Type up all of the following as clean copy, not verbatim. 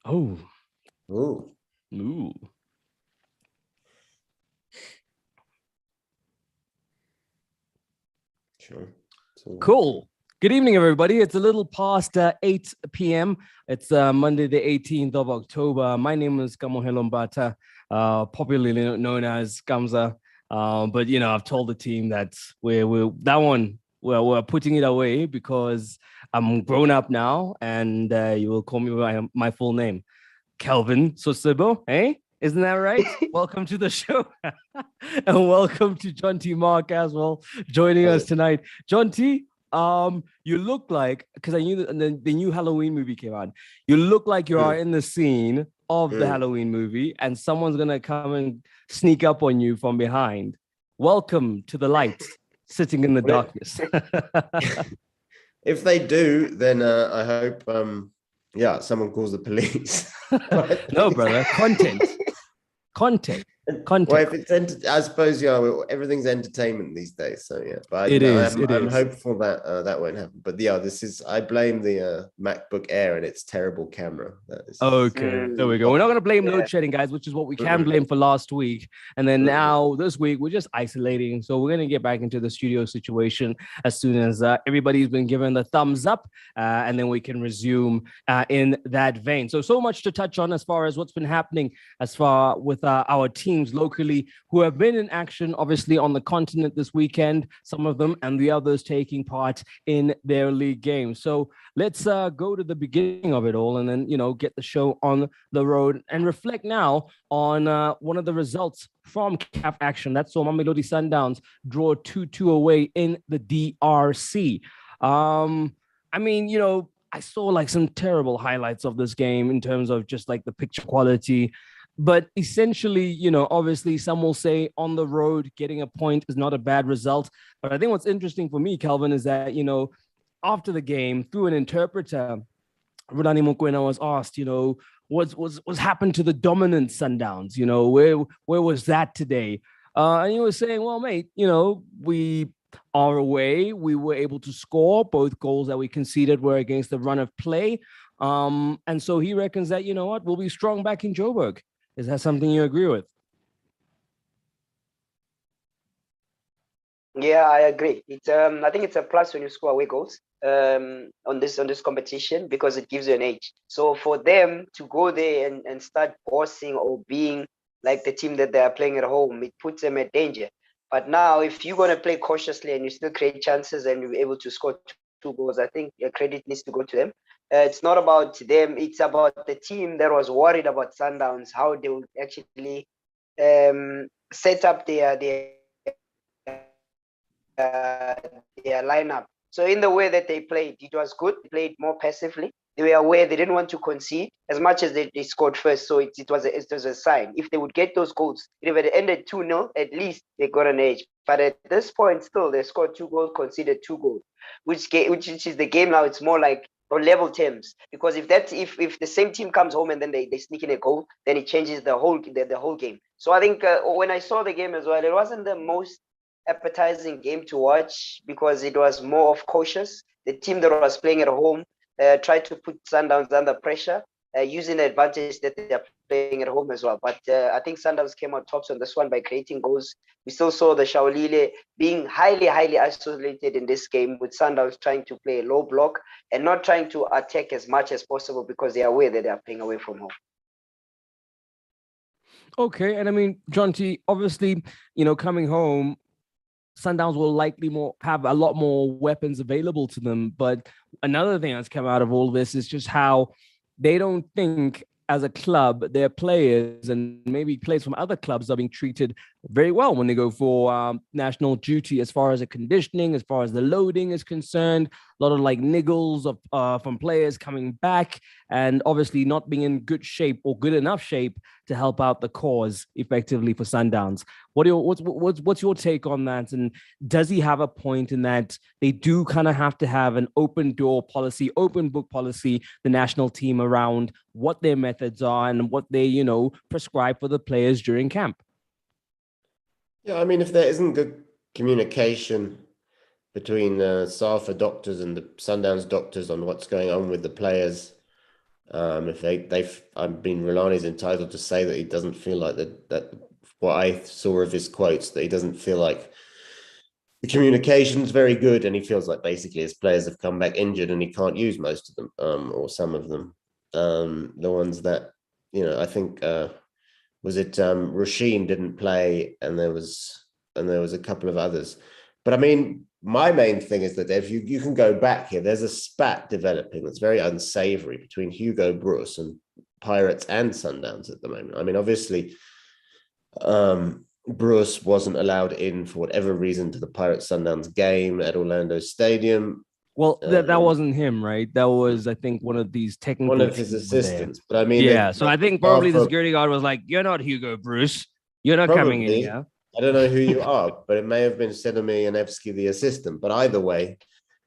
Oh, Ooh. ooh. Sure. Cool. Good evening, everybody. It's a little past 8 p.m. It's Monday, the 18th of October. My name is Kamohelo Mbata, popularly known as Kamza. But I've told the team that we're putting it away because I'm grown up now, and you will call me by my full name, Kelvin Sosibo. Eh? Isn't that right? Welcome to the show. And welcome to John T. Mark as well, joining us tonight. John T, you look like, because I knew that the new Halloween movie came out, you look like you are in the scene of the Halloween movie, and someone's going to come and sneak up on you from behind. Welcome to the light, sitting in the darkness. If they do, then I hope, someone calls the police. No, brother, content. Well, if it's I suppose everything's entertainment these days, so yeah. But I'm hopeful that that won't happen. But I blame the MacBook Air and its terrible camera. Okay, there we go. We're not going to blame load shedding, guys, which is what we can blame for last week. And then now this week, we're just isolating. So we're going to get back into the studio situation as soon as everybody's been given the thumbs up. And then we can resume in that vein. So much to touch on as far as what's been happening as far with our teams locally who have been in action, obviously, on the continent this weekend, some of them, and the others taking part in their league games. So let's go to the beginning of it all and then, get the show on the road and reflect now on one of the results from CAF action. That saw Mamelodi Sundowns draw 2-2 away in the DRC. I saw like some terrible highlights of this game in terms of just like the picture quality. But essentially, obviously some will say on the road, getting a point is not a bad result. But I think what's interesting for me, Calvin, is that, after the game, through an interpreter, Rudani Mokwena was asked, what's happened to the dominant Sundowns? Where was that today? And he was saying, well, mate, we are away. We were able to score. Both goals that we conceded were against the run of play. And so he reckons that, we'll be strong back in Joburg. Is that something you agree with? Yeah, I agree. It's I think it's a plus when you score away goals on this competition because it gives you an edge. So for them to go there and start bossing or being like the team that they are playing at home, it puts them at danger. But now, if you're gonna play cautiously and you still create chances and you're able to score two goals, I think credit needs to go to them. It's not about them; it's about the team that was worried about Sundowns, how they would actually set up their lineup. So in the way that they played, it was good. They played more passively. They were aware they didn't want to concede as much as they scored first. So it was a sign. If they would get those goals, if it ended 2-0, at least they got an edge. But at this point, still they scored 2 goals, conceded 2 goals, which is the game now. It's more like on level terms, because if the same team comes home and then they sneak in a goal, then it changes the whole game. So I think when I saw the game as well, it wasn't the most appetizing game to watch because it was more of cautious. The team that was playing at home tried to put Sundowns under pressure, using the advantage that they're playing at home as well. But I think Sundowns came out tops on this one by creating goals. We still saw the Shaolile being highly, highly isolated in this game, with Sundowns trying to play a low block and not trying to attack as much as possible because they are aware that they are playing away from home. Okay, and I mean, John T, obviously, coming home, Sundowns will likely have a lot more weapons available to them. But another thing that's come out of all this is just how they don't think as a club, their players and maybe players from other clubs are being treated very well when they go for national duty, as far as the conditioning, as far as the loading is concerned. A lot of like niggles from players coming back and obviously not being in good shape or good enough shape to help out the cause effectively for Sundowns. What's your take on that? And does he have a point in that they do kind of have to have an open door policy, open book policy, the national team, around what their methods are and what they, prescribe for the players during camp? Yeah, I mean, if there isn't good communication between SAFA doctors and the Sundowns doctors on what's going on with the players, I mean, Rilani's entitled to say that he doesn't feel like that what I saw of his quotes, that he doesn't feel like the communication's very good, and he feels like basically his players have come back injured and he can't use most of them, or some of them. The ones that, I think was it Rasheen didn't play, and there was a couple of others. But I mean, my main thing is that if you can go back here, there's a spat developing that's very unsavory between Hugo Broos and Pirates and Sundowns at the moment. I mean, obviously, Bruce wasn't allowed in for whatever reason to the Pirates Sundowns game at Orlando Stadium. Well, that wasn't him, right? That was, I think, one of these technical. One of his assistants. But I mean, yeah. So I think probably the security guard was like, "You're not Hugo Bruce. You're not coming in here." I don't know who you are, but it may have been Sedomir Yanevsky, the assistant. But either way,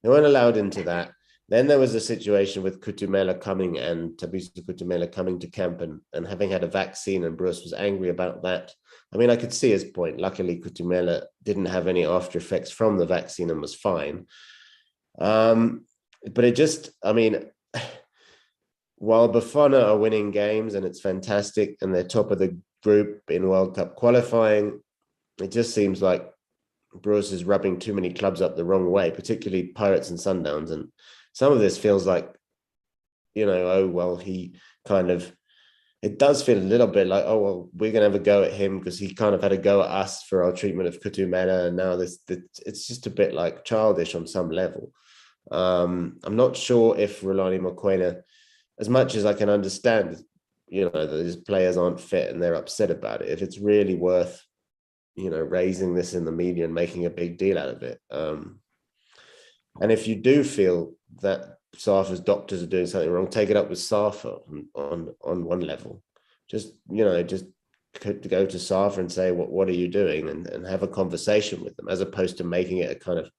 they weren't allowed into that. Then there was a situation with Kutumela coming and Tabiso Kutumela coming to camp and having had a vaccine, and Bruce was angry about that. I mean, I could see his point. Luckily, Kutumela didn't have any after effects from the vaccine and was fine. But it just, I mean, while Bafana are winning games and it's fantastic and they're top of the group in World Cup qualifying, it just seems like Bruce is rubbing too many clubs up the wrong way, particularly Pirates and Sundowns. And some of this feels like, he kind of, it does feel a little bit like, oh, well, we're going to have a go at him because he kind of had a go at us for our treatment of Kutumela. And now it's just a bit like childish on some level. I'm not sure if Rulani Mokoena, as much as I can understand, that his players aren't fit and they're upset about it, if it's really worth, raising this in the media and making a big deal out of it. And if you do feel that Safa's doctors are doing something wrong, take it up with Safa on one level. Just go to Safa and say, what are you doing? And have a conversation with them, as opposed to making it a kind of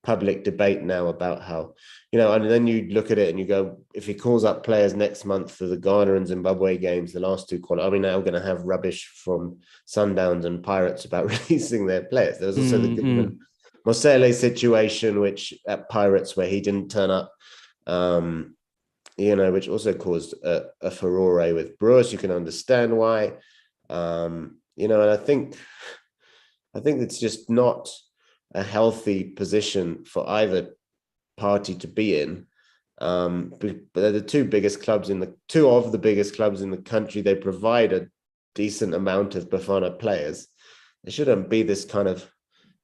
public debate now about how, and then you look at it and you go, if he calls up players next month for the Ghana and Zimbabwe games, the last two now we're going to have rubbish from Sundowns and Pirates about releasing their players. There was also the Goodman Mosele situation, which at Pirates, where he didn't turn up, which also caused a furore with Bruce. You can understand why, and I think it's just not a healthy position for either party to be in. But they're the two of the biggest clubs in the country. They provide a decent amount of Bafana players. There shouldn't be this kind of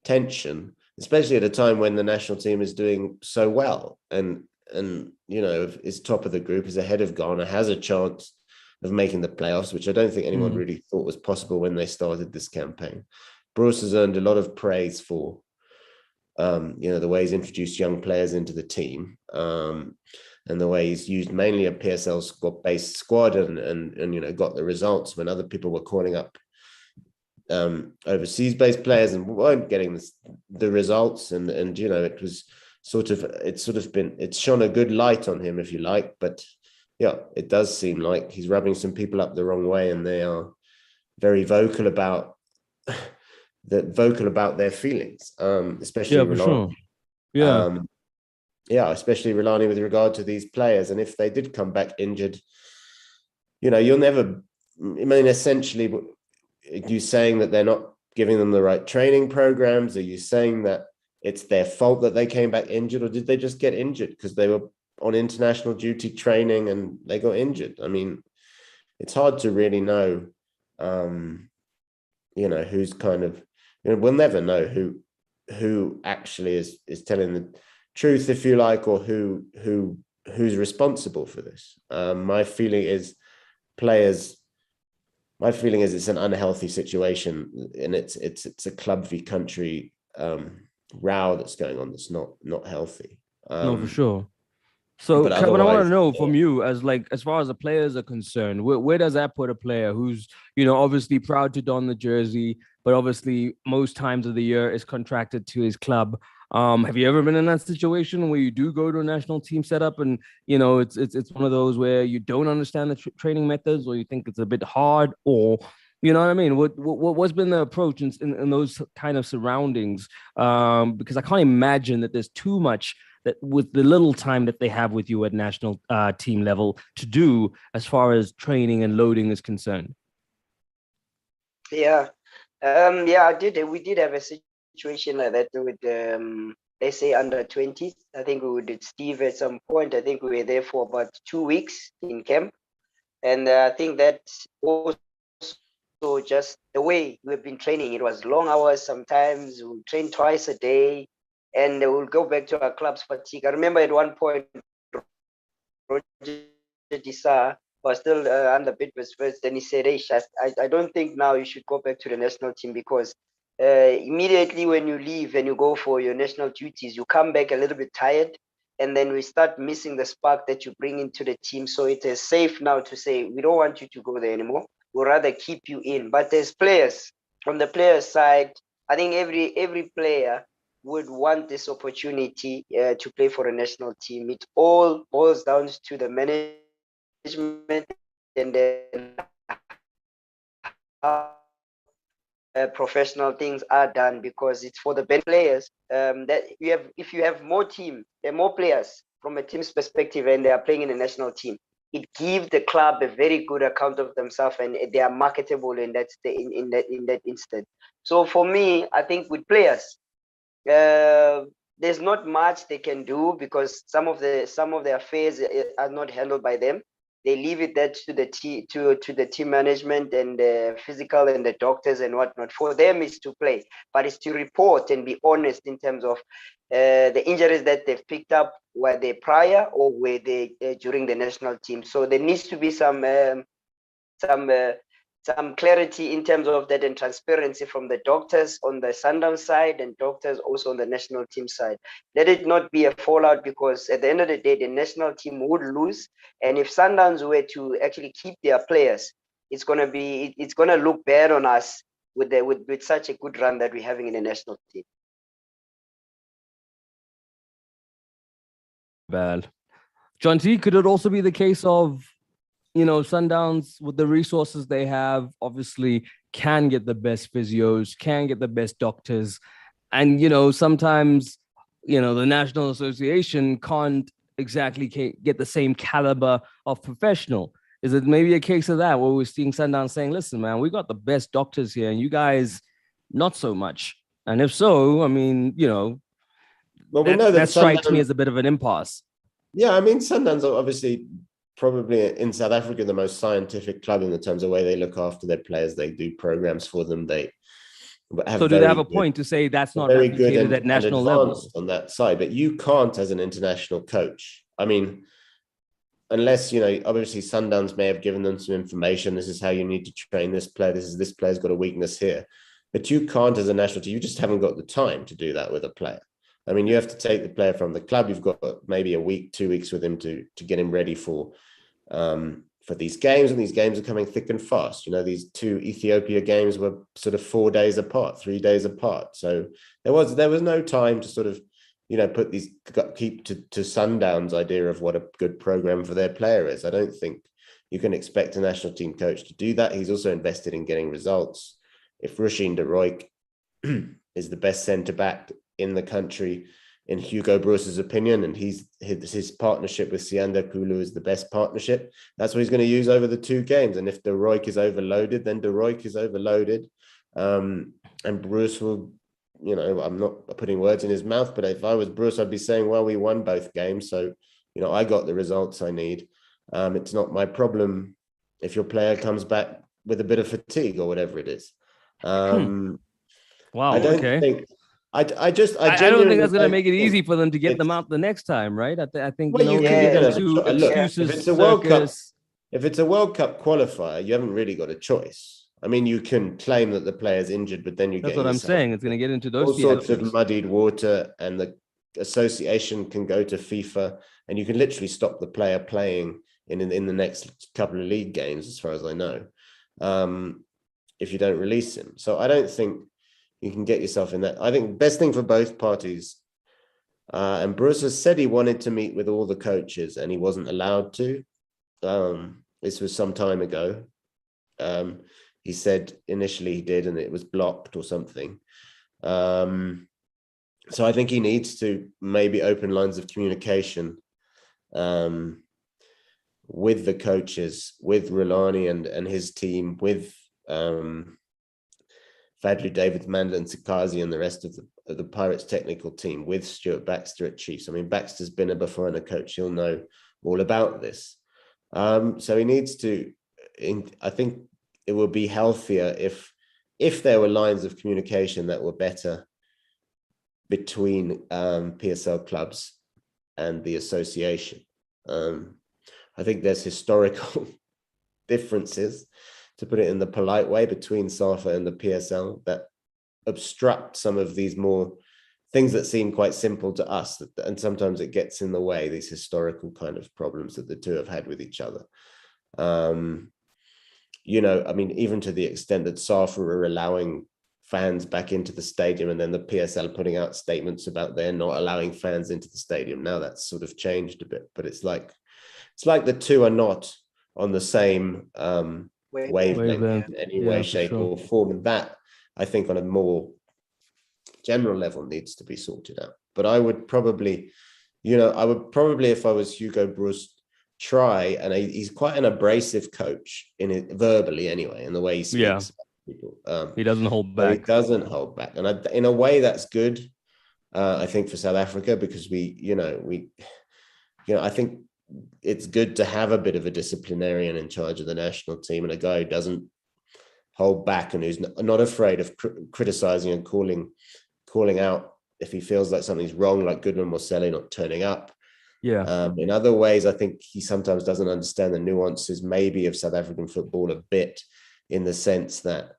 tension, especially at a time when the national team is doing so well and is top of the group, is ahead of Ghana, has a chance of making the playoffs, which I don't think anyone really thought was possible when they started this campaign. Bruce has earned a lot of praise for the way he's introduced young players into the team, and the way he's used mainly a PSL based squad and got the results when other people were calling up overseas based players and weren't getting the results. And it was it's shone a good light on him, if you like. But yeah, it does seem like he's rubbing some people up the wrong way, and they are very vocal about their feelings, especially Rilani. Especially Rilani with regard to these players. And if they did come back injured, you'll never, I mean, essentially, are you saying that they're not giving them the right training programs? Are you saying that it's their fault that they came back injured, or did they just get injured because they were on international duty training and they got injured? I mean, it's hard to really know, who's kind of, we'll never know who actually is telling the truth, if you like, or who's responsible for this. My feeling is it's an unhealthy situation, and it's a club v country row that's going on that's not healthy. No, for sure. So, Kevin, I want to know from you, as far as the players are concerned, where does that put a player who's, obviously proud to don the jersey, but obviously most times of the year is contracted to his club? Have you ever been in that situation where you do go to a national team setup and, it's one of those where you don't understand the training methods, or you think it's a bit hard, or, you know what I mean? What's been the approach in those kind of surroundings? Because I can't imagine that there's too much that with the little time that they have with you at national team level to do as far as training and loading is concerned? Yeah. Yeah, I did. We did have a situation like that with let's say under 20s. I think we did Steve at some point. I think we were there for about 2 weeks in camp. And I think that also just the way we've been training, it was long hours. Sometimes we'll train twice a day and we'll go back to our club's fatigue. I remember at one point, Roger Disa was still under Bidvest first. Then he said, hey, I don't think now you should go back to the national team because immediately when you leave and you go for your national duties, you come back a little bit tired. And then we start missing the spark that you bring into the team. So it is safe now to say, we don't want you to go there anymore. We'd rather keep you in. But there's players, from the players' side, I think every player would want this opportunity to play for a national team. It all boils down to the management and then how professional things are done, because it's for the best players. That you have, if you have more team, there are more players from a team's perspective, and they are playing in a national team. It gives the club a very good account of themselves, and they are marketable in that instant. So for me, I think with players, there's not much they can do because some of the affairs are not handled by them. They leave it that to the team management and the physical and the doctors and whatnot. For them, is to play, but it's to report and be honest in terms of the injuries that they've picked up, were they prior or were they during the national team. So there needs to be some clarity in terms of that and transparency from the doctors on the Sundowns side and doctors also on the national team side. Let it not be a fallout, because at the end of the day, the national team would lose. And if Sundowns were to actually keep their players, it's gonna look bad on us with such a good run that we're having in the national team. Bad. John T, could it also be the case of, Sundowns, with the resources they have, obviously can get the best physios, can get the best doctors. And, sometimes, the National Association can't exactly get the same caliber of professional. Is it maybe a case of that where we're seeing Sundowns saying, listen, man, we got the best doctors here and you guys not so much? And if so, I mean, well, we know that strikes me as a bit of an impasse. Yeah, I mean, Sundowns are obviously probably in South Africa the most scientific club in the terms of the way they look after their players. They do programs for them. They have so do they have a point to say that's not very good and, at national and level on that side? But you can't as an international coach. I mean, unless, obviously Sundowns may have given them some information. This is how you need to train this player. This player's got a weakness here. But you can't as a national team. You just haven't got the time to do that with a player. I mean, you have to take the player from the club. You've got maybe a week, 2 weeks with him to get him ready for these games, and these games are coming thick and fast. These two Ethiopia games were sort of 4 days apart, 3 days apart. So there was no time to sort of, keep to Sundowns' idea of what a good program for their player is. I don't think you can expect a national team coach to do that. He's also invested in getting results. If Rushin de Rooij is the best centre back in the country, in Hugo Broos's opinion, and his partnership with Sianda Kulu is the best partnership, that's what he's going to use over the 2 games. And if de Rooij is overloaded, then de Rooij is overloaded. And Broos will, I'm not putting words in his mouth, but if I was Broos, I'd be saying, well, we won both games. So, I got the results I need. It's not my problem if your player comes back with a bit of fatigue or whatever it is. Wow. I don't think... I don't think that's going to make it easy for them to get them out the next time, right? I think, well, excuses, if it's a World Cup, if it's a World Cup qualifier, you haven't really got a choice. I mean, you can claim that the player's injured, but then that's what I'm saying. It's going to get into those all sorts of muddied water, and the association can go to FIFA, and you can literally stop the player playing in the next couple of league games, as far as I know, if you don't release him. So I don't think you can get yourself in that. I think the best thing for both parties, and Bruce has said he wanted to meet with all the coaches and he wasn't allowed to. This was some time ago. He said initially he did and it was blocked or something. So I think he needs to maybe open lines of communication with the coaches, with Rulani and his team, with Fadlu David, Mandel and Sikazi and the rest of the Pirates technical team, with Stuart Baxter at Chiefs. I mean, Baxter's been a Bafana coach. He'll know all about this. So he needs to, I think it would be healthier if there were lines of communication that were better between PSL clubs and the association. I think there's historical differences, to put it in the polite way, between SAFA and the PSL that obstruct some of these more things that seem quite simple to us, and sometimes it gets in the way, these historical kind of problems that the two have had with each other. You know, I mean, even to the extent that SAFA are allowing fans back into the stadium, and then the PSL putting out statements about they're not allowing fans into the stadium. Now that's sort of changed a bit, but it's like the two are not on the same wavelength in any way, shape, or form. And that, I think, on a more general level, needs to be sorted out. But I would probably, if I was Hugo Broos, try, and he's quite an abrasive coach in it, verbally anyway, in the way he speaks. People. He doesn't hold back. He doesn't hold back, and in a way, that's good. I think for South Africa, because I think it's good to have a bit of a disciplinarian in charge of the national team, and a guy who doesn't hold back and who's not afraid of criticizing and calling out if he feels like something's wrong, like Goodman Moseley not turning up. Yeah. In other ways, I think he sometimes doesn't understand the nuances maybe of South African football a bit, in the sense that,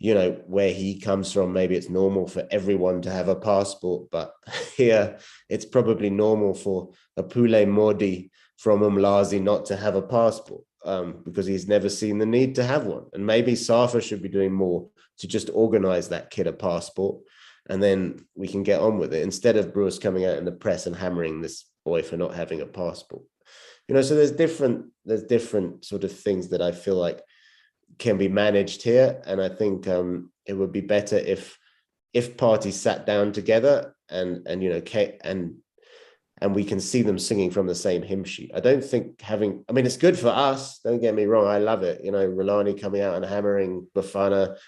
where he comes from, maybe it's normal for everyone to have a passport, but here it's probably normal for a Pule Modi from Umlazi not to have a passport, because he's never seen the need to have one. And maybe SAFA should be doing more to just organize that kid a passport, and then we can get on with it, instead of Bruce coming out in the press and hammering this boy for not having a passport. So there's different sort of things that I feel like can be managed here. And I think it would be better if parties sat down together and we can see them singing from the same hymn sheet. I don't think it's good for us, don't get me wrong, I love it. Rolani coming out and hammering Bafana,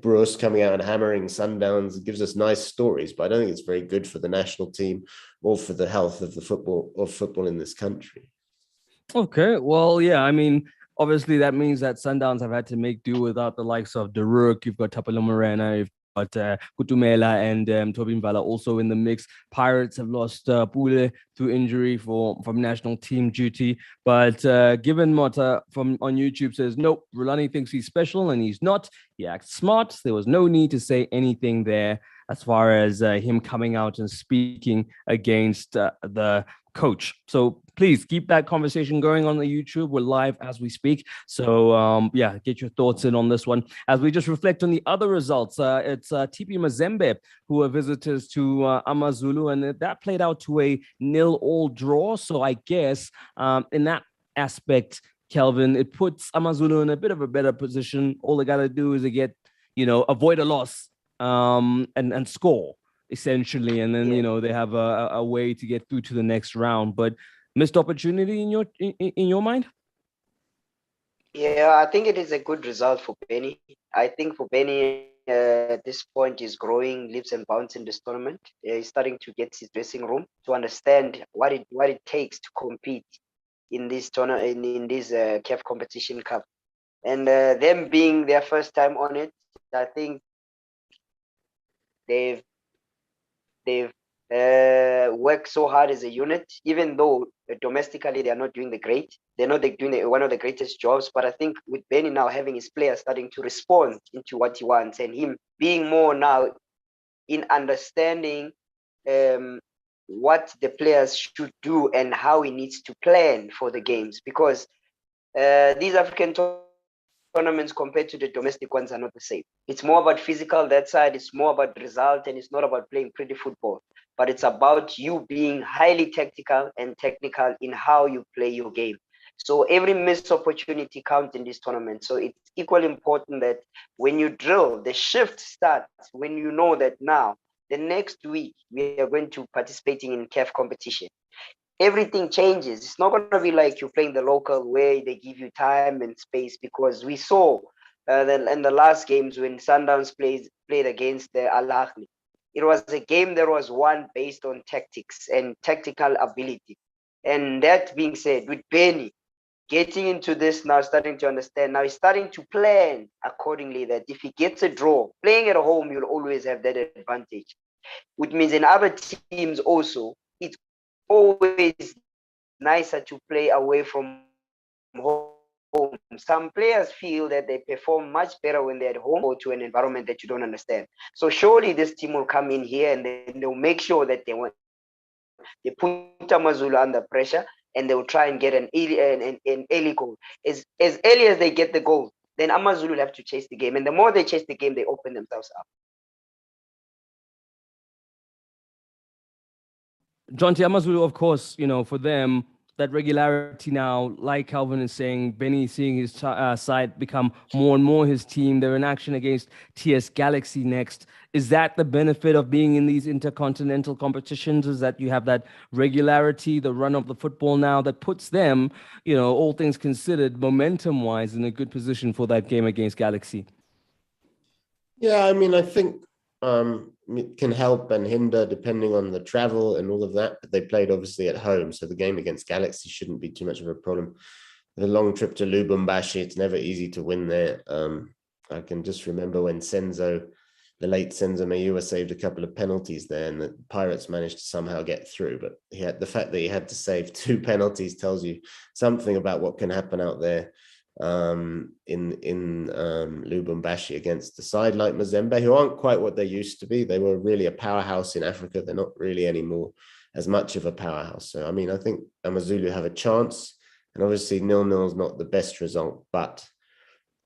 Bruce coming out and hammering Sundowns, it gives us nice stories, but I don't think it's very good for the national team or for the health of football in this country. Okay, well, yeah, obviously that means that Sundowns have had to make do without the likes of De Rook. You've got Tapelo Morena, you've got Kutumela and Tobin Vala also in the mix. Pirates have lost Pule to injury from national team duty. But given Mota on YouTube says, nope, Rulani thinks he's special and he's not. He acts smart. There was no need to say anything there as far as him coming out and speaking against the coach. So please keep that conversation going on the YouTube. We're live as we speak. So get your thoughts in on this one. As we just reflect on the other results, it's TP Mazembe who are visitors to Amazulu, and that played out to a 0-0 draw. So I guess in that aspect, Kelvin, it puts Amazulu in a bit of a better position. All they got to do is avoid a loss and score, essentially, and then they have a way to get through to the next round. But missed opportunity in your mind? Yeah, I think it is a good result for Benny. I think for Benny at this point, he's growing leaps and bounds in this tournament. He's starting to get his dressing room to understand what it takes to compete in this tournament, in this CAF Competition Cup, and them being their first time on it, I think they've worked so hard as a unit, even though domestically they are not doing the great. They're not doing one of the greatest jobs. But I think with Benny now having his players starting to respond into what he wants, and him being more now in understanding what the players should do and how he needs to plan for the games, because these African tournaments compared to the domestic ones are not the same. It's more about physical, that side. It's more about the result, and it's not about playing pretty football, but it's about you being highly tactical and technical in how you play your game. So every missed opportunity counts in this tournament. So it's equally important that when you drill, the shift starts when you know that now the next week we are going to participating in CAF competition. Everything changes. It's not going to be like you're playing the local where they give you time and space, because we saw in the last games when Sundowns played against the Al Ahly. It was a game that was won based on tactics and tactical ability. And that being said, with Benny getting into this now, starting to understand, now he's starting to plan accordingly, that if he gets a draw, playing at home, you'll always have that advantage. Which means in other teams also, it's always nicer to play away from home. Some players feel that they perform much better when they're at home or to an environment that you don't understand. So surely this team will come in here and then they'll make sure that they put Amazulu under pressure, and they'll try and get an early goal. As early as they get the goal, then Amazulu will have to chase the game. And the more they chase the game, they open themselves up. John T. Amazulu, of course, for them, that regularity now, like Calvin is saying, Benny seeing his side become more and more his team. They're in action against TS Galaxy next. Is that the benefit of being in these intercontinental competitions, is that you have that regularity, the run of the football now that puts them, all things considered, momentum-wise, in a good position for that game against Galaxy? Yeah, I mean, I think it can help and hinder depending on the travel and all of that. But they played obviously at home, so the game against Galaxy shouldn't be too much of a problem. The long trip to Lubumbashi, it's never easy to win there. I can just remember when the late Senzo Mayua saved a couple of penalties there, and the Pirates managed to somehow get through. But the fact that he had to save 2 penalties tells you something about what can happen out there. In Lubumbashi against the side like Mazembe, who aren't quite what they used to be. They were really a powerhouse in Africa. They're not really anymore as much of a powerhouse. So, I mean, I think Amazulu have a chance, and obviously 0-0 is not the best result, but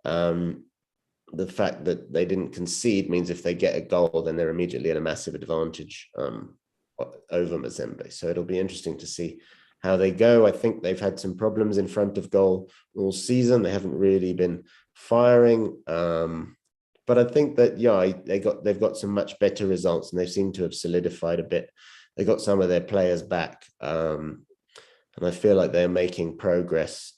the fact that they didn't concede means if they get a goal, then they're immediately at a massive advantage over Mazembe. So it'll be interesting to see how they go. I think they've had some problems in front of goal all season. They haven't really been firing. But I think that, they've got some much better results, and they seem to have solidified a bit. They got some of their players back. And I feel like they're making progress.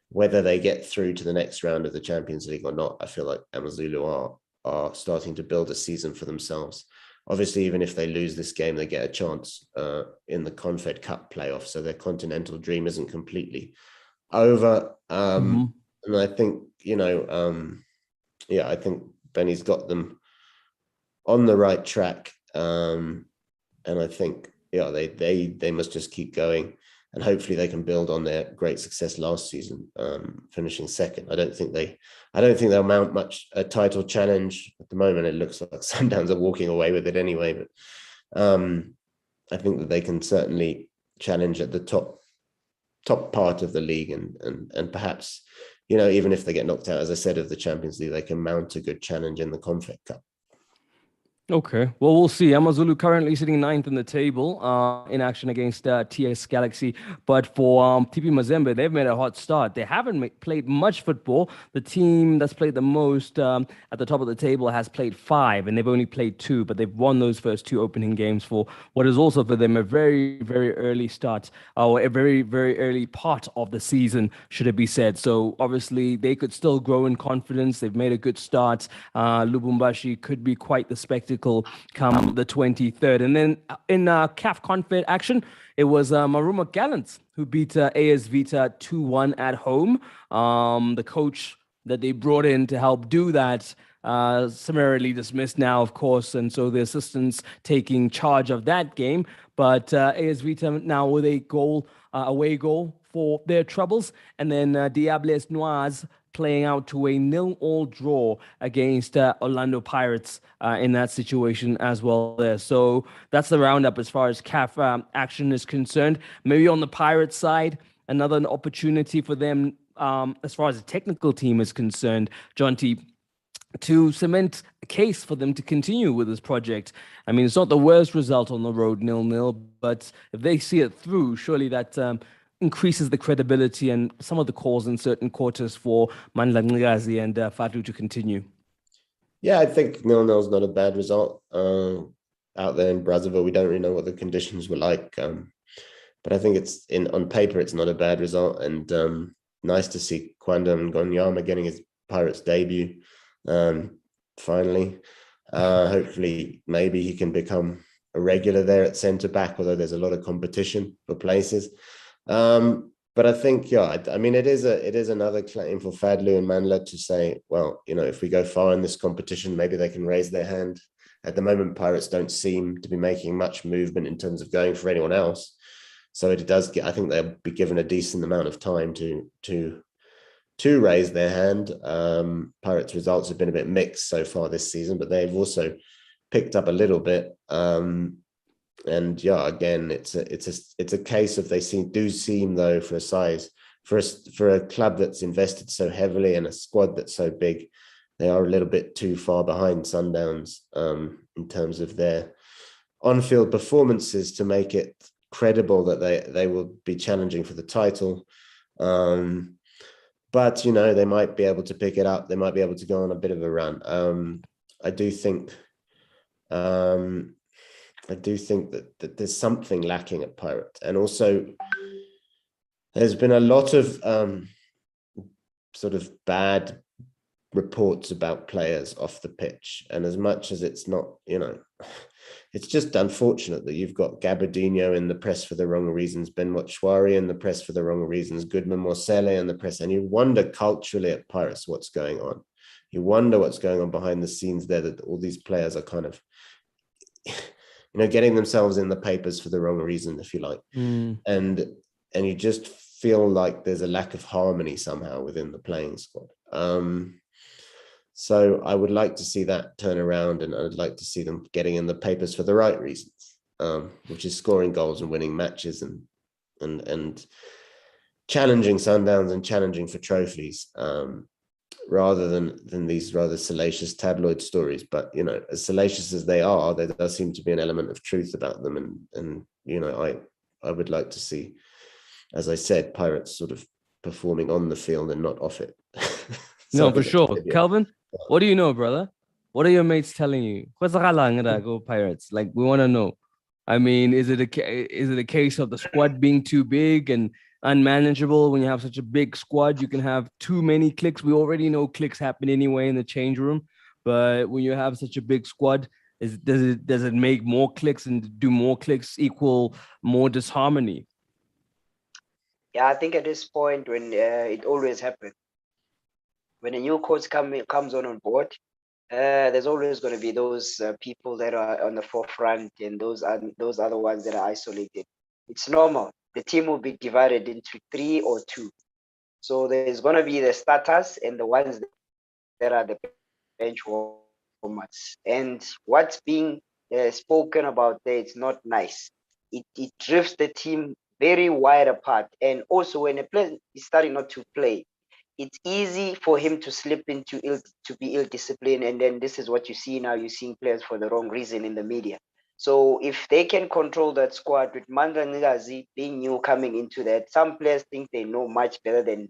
Whether they get through to the next round of the Champions League or not, I feel like Amazulu are starting to build a season for themselves. Obviously, even if they lose this game, they get a chance in the Confed Cup playoff. So their continental dream isn't completely over. And I think, I think Benny's got them on the right track. And I think, they must just keep going. And hopefully they can build on their great success last season, finishing second. I don't think they'll mount much a title challenge at the moment. It looks like Sundowns are walking away with it anyway. But I think that they can certainly challenge at the top part of the league, and perhaps, even if they get knocked out, as I said, of the Champions League, they can mount a good challenge in the Confed Cup. Okay, well, we'll see. Amazulu currently sitting 9th in the table, in action against TS Galaxy. But for TP Mazembe, they've made a hot start. They haven't played much football. The team that's played the most at the top of the table has played 5, and they've only played 2. But they've won those first 2 opening games for what is also for them a very, very early start, or a very, very early part of the season, should it be said. So obviously, they could still grow in confidence. They've made a good start. Lubumbashi could be quite the spectacle come the 23rd. And then in CAF Confed action, it was Maruma Gallants who beat AS Vita 2-1 at home. The coach that they brought in to help do that summarily dismissed now, of course, and so the assistants taking charge of that game. But AS Vita now with a away goal for their troubles, and then Diables Noirs playing out to a 0-0 draw against Orlando Pirates in that situation as well there. So that's the roundup as far as CAF action is concerned. Maybe on the Pirates side, another opportunity for them as far as the technical team is concerned, John T, to cement a case for them to continue with this project. I mean, it's not the worst result on the road, 0-0, but if they see it through, surely that increases the credibility and some of the calls in certain quarters for Mandla Ngigazi and Fatu to continue. Yeah, I think 0-0 is not a bad result. Out there in Brazzaville, we don't really know what the conditions were like, but I think it's on paper it's not a bad result, and nice to see Kwanda Ngonyama getting his Pirates debut finally. Hopefully, maybe he can become a regular there at centre back, although there's a lot of competition for places. But I think, yeah, I mean, it is another claim for Fadlu and Manla to say, well, if we go far in this competition, maybe they can raise their hand. At the moment, Pirates don't seem to be making much movement in terms of going for anyone else. So it does I think they'll be given a decent amount of time to raise their hand. Pirates results have been a bit mixed so far this season, but they've also picked up a little bit. And yeah, again, it's a case of they do seem though, for a size, for a club that's invested so heavily and a squad that's so big, they are a little bit too far behind Sundowns in terms of their on-field performances to make it credible that they will be challenging for the title. But they might be able to pick it up. They might be able to go on a bit of a run. I do think that there's something lacking at Pirates, and also there's been a lot of sort of bad reports about players off the pitch, and as much as it's not, it's just unfortunate that you've got Gabardino in the press for the wrong reasons, Ben Mochwari in the press for the wrong reasons, Goodman Morsele in the press, and you wonder culturally at Pirates what's going on. You wonder what's going on behind the scenes there, that all these players are kind of getting themselves in the papers for the wrong reason, if you like. And you just feel like there's a lack of harmony somehow within the playing squad. So I would like to see that turn around, and I'd like to see them getting in the papers for the right reasons, which is scoring goals and winning matches and challenging Sundowns and challenging for trophies, rather than these rather salacious tabloid stories. But as salacious as they are, there does seem to be an element of truth about them, and I would like to see, as I said, Pirates sort of performing on the field and not off it. No, for sure. Kelvin, what do you know, brother? What are your mates telling you? Go Pirates. Like, we want to know. I mean, is it a case of the squad being too big and unmanageable? When you have such a big squad, you can have too many clicks. We already know clicks happen anyway in the change room, but when you have such a big squad, does it make more clicks, and do more clicks equal more disharmony? Yeah, I think at this point, when it always happens, when a new coach comes on board, there's always going to be those people that are on the forefront, and those other ones that are isolated. It's normal. The team will be divided into 3 or 2. So there's going to be the starters and the ones that are the bench warmers. And what's being spoken about there, it's not nice. It drifts the team very wide apart. And also, when a player is starting not to play, it's easy for him to slip into to be ill-disciplined, and then this is what you see now. You're seeing players for the wrong reason in the media. So if they can control that squad, with Mandla Ngazi being new coming into that, some players think they know much better than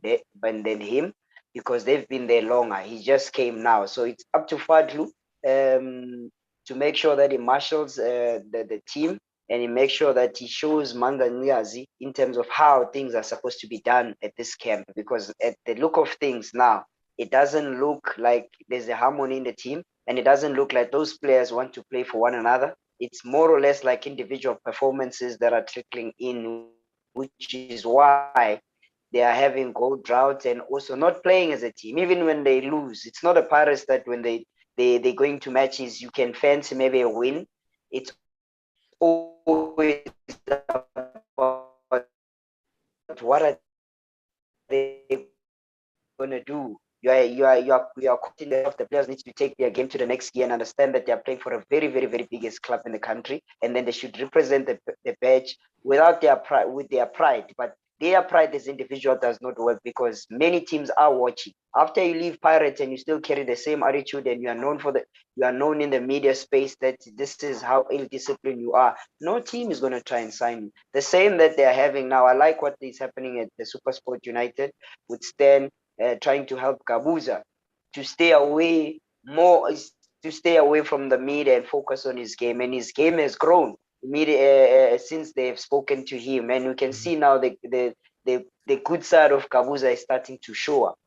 him, because they've been there longer. He just came now, so it's up to Fadlu to make sure that he marshals the team, and he makes sure that he shows Manda Niazi in terms of how things are supposed to be done at this camp. Because at the look of things now, it doesn't look like there's a harmony in the team, and it doesn't look like those players want to play for one another. It's more or less like individual performances that are trickling in, which is why they are having goal droughts and also not playing as a team. Even when they lose, it's not a Pirates that when they're going to matches, you can fancy maybe a win. It's always about what are they going to do. You are cutting off. The players need to take their game to the next gear and understand that they are playing for a very, very, very biggest club in the country, and then they should represent the badge without their pride, with their pride. But their pride as individual does not work, because many teams are watching. After you leave Pirates and you still carry the same attitude, and you are known in the media space that this is how ill-disciplined you are, no team is going to try and sign you. The same that they are having now. I like what is happening at the SuperSport United with Stan trying to help Gabuza to stay away more, to stay away from the media and focus on his game. And his game has grown since they've spoken to him. And we can see now the good side of Kabuza is starting to show up.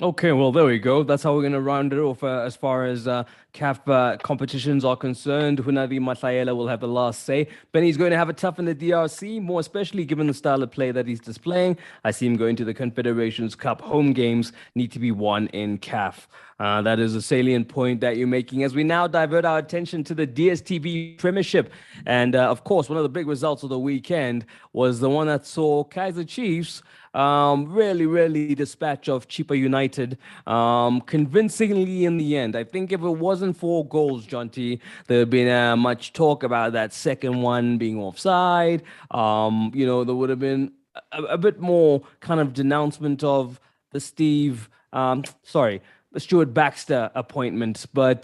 Okay, well, there we go. That's how we're going to round it off as far as CAF competitions are concerned. Hunadi Matlayela will have the last say. Benny's going to have it tough in the DRC, more especially given the style of play that he's displaying. I see him going to the Confederations Cup. Home games need to be won in CAF. That is a salient point that you're making as we now divert our attention to the DSTV Premiership. And of course, one of the big results of the weekend was the one that saw Kaizer Chiefs really dispatch of Chippa United convincingly in the end. I think if it wasn't 4 goals, John T, there'd been much talk about that second one being offside. There would have been a bit more kind of denouncement of the the Stuart Baxter appointment. But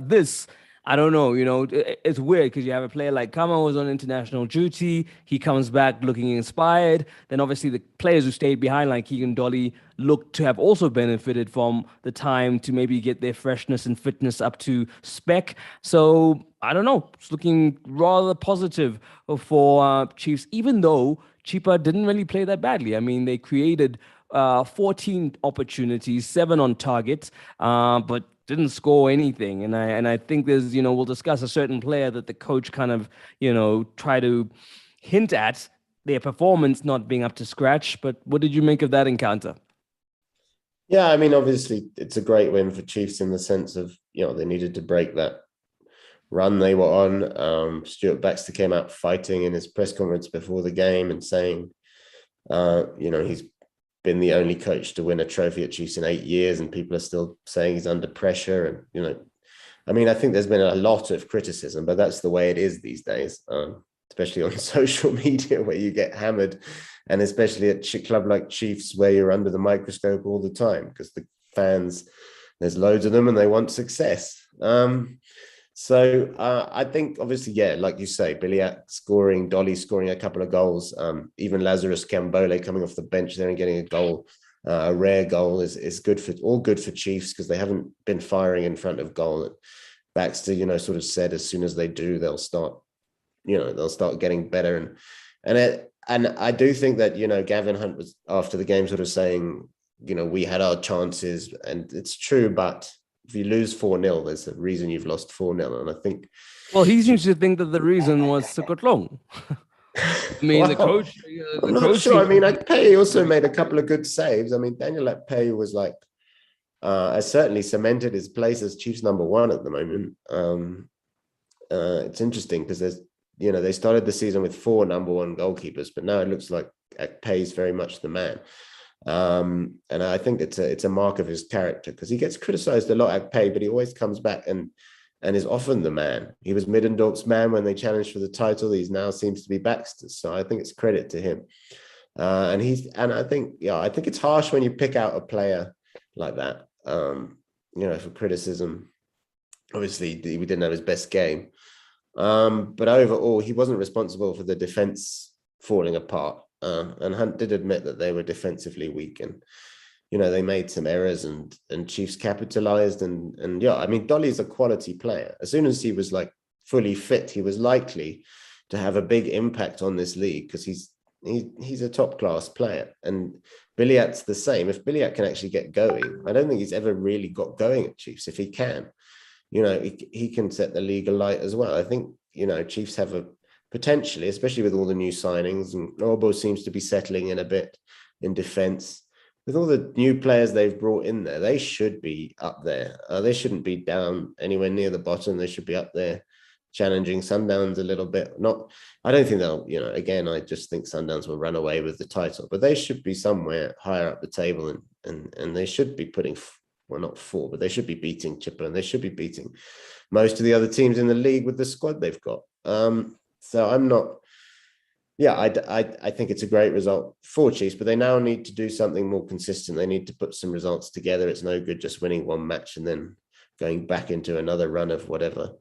this, I don't know, it's weird because you have a player like Kama was on international duty. He comes back looking inspired. Then obviously the players who stayed behind, like Keegan Dolly, look to have also benefited from the time to maybe get their freshness and fitness up to spec. So I don't know. It's looking rather positive for Chiefs, even though Chippa didn't really play that badly. I mean, they created 14 opportunities, 7 on target, but didn't score anything. And I think there's, we'll discuss a certain player that the coach kind of, try to hint at their performance not being up to scratch. But what did you make of that encounter? Yeah, I mean, obviously it's a great win for Chiefs in the sense of, they needed to break that run they were on. Stuart Baxter came out fighting in his press conference before the game and saying, he's been the only coach to win a trophy at Chiefs in 8 years, and people are still saying he's under pressure. And, I mean, I think there's been a lot of criticism, but that's the way it is these days, especially on social media where you get hammered, and especially at a club like Chiefs where you're under the microscope all the time because the fans, there's loads of them and they want success. So I think obviously, yeah, like you say, Biliak scoring, Dolly scoring a couple of goals, even Lazarus Kambole coming off the bench there and getting a goal, a rare goal is good for Chiefs because they haven't been firing in front of goal. Baxter, sort of said as soon as they do, they'll start getting better. And I do think that, Gavin Hunt was after the game sort of saying, we had our chances, and it's true, but if you lose 4-0, there's a reason you've lost 4-0. And I think... Well, he seems to think that the reason was Sekotlong. I mean, well, the coach... I'm not sure. I mean, Akpeyi also made a couple of good saves. I mean, Daniel Akpeyi was has certainly cemented his place as Chiefs #1 at the moment. It's interesting because they started the season with 4 #1 goalkeepers, but now it looks like Akpeyi is very much the man. And I think it's a mark of his character because he gets criticized a lot at Akpeyi, but he always comes back and is often the man. He was Middendorp's man when they challenged for the title. He now seems to be Baxter's, so I think it's credit to him. I think it's harsh when you pick out a player like that, for criticism. Obviously, we didn't have his best game, but overall, he wasn't responsible for the defense falling apart. And Hunt did admit that they were defensively weak, and they made some errors, and Chiefs capitalized. And yeah, I mean, Dolly's a quality player. As soon as he was fully fit, he was likely to have a big impact on this league because he's a top class player. And Biliak's the same. If Biliak can actually get going, I don't think he's ever really got going at Chiefs. If he can, he can set the league alight as well. I think Chiefs have a potentially, especially with all the new signings, and Orbo seems to be settling in a bit in defense. With all the new players they've brought in there, they should be up there. They shouldn't be down anywhere near the bottom. They should be up there challenging Sundowns a little bit. I don't think they'll, again, I just think Sundowns will run away with the title, but they should be somewhere higher up the table, and they should be putting, well, not 4, but they should be beating Chippa, and they should be beating most of the other teams in the league with the squad they've got. So I'm not, I think it's a great result for Chiefs, but they now need to do something more consistent. They need to put some results together. It's no good just winning one match and then going back into another run of whatever.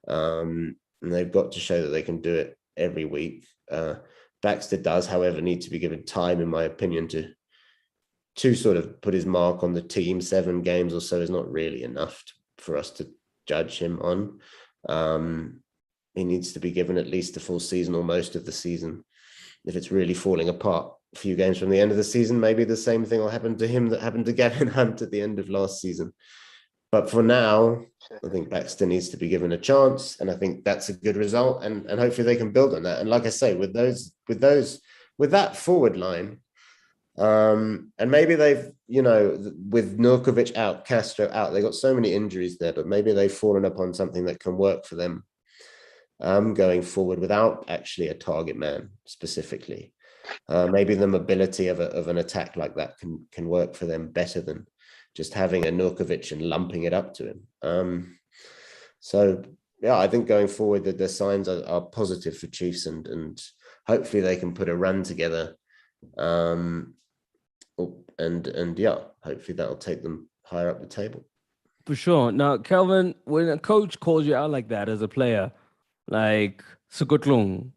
And they've got to show that they can do it every week. Baxter does, however, need to be given time, in my opinion, to to sort of put his mark on the team. 7 games or so is not really enough for us to judge him on. He needs to be given at least the full season or most of the season. If it's really falling apart a few games from the end of the season, maybe the same thing will happen to him that happened to Gavin Hunt at the end of last season. But for now, I think Baxter needs to be given a chance, and I think that's a good result. And hopefully they can build on that. And like I say, with that forward line, and maybe they've, with Nurkovic out, Castro out, they got so many injuries there, but maybe they've fallen upon something that can work for them going forward without actually a target man specifically. Maybe the mobility of an attack like that can work for them better than just having a Nurkovic and lumping it up to him. So yeah, I think going forward that the signs are positive for Chiefs, and hopefully they can put a run together. And yeah, hopefully that'll take them higher up the table. For sure. Now, Kelvin, when a coach calls you out like that as a player, like Sukutlung,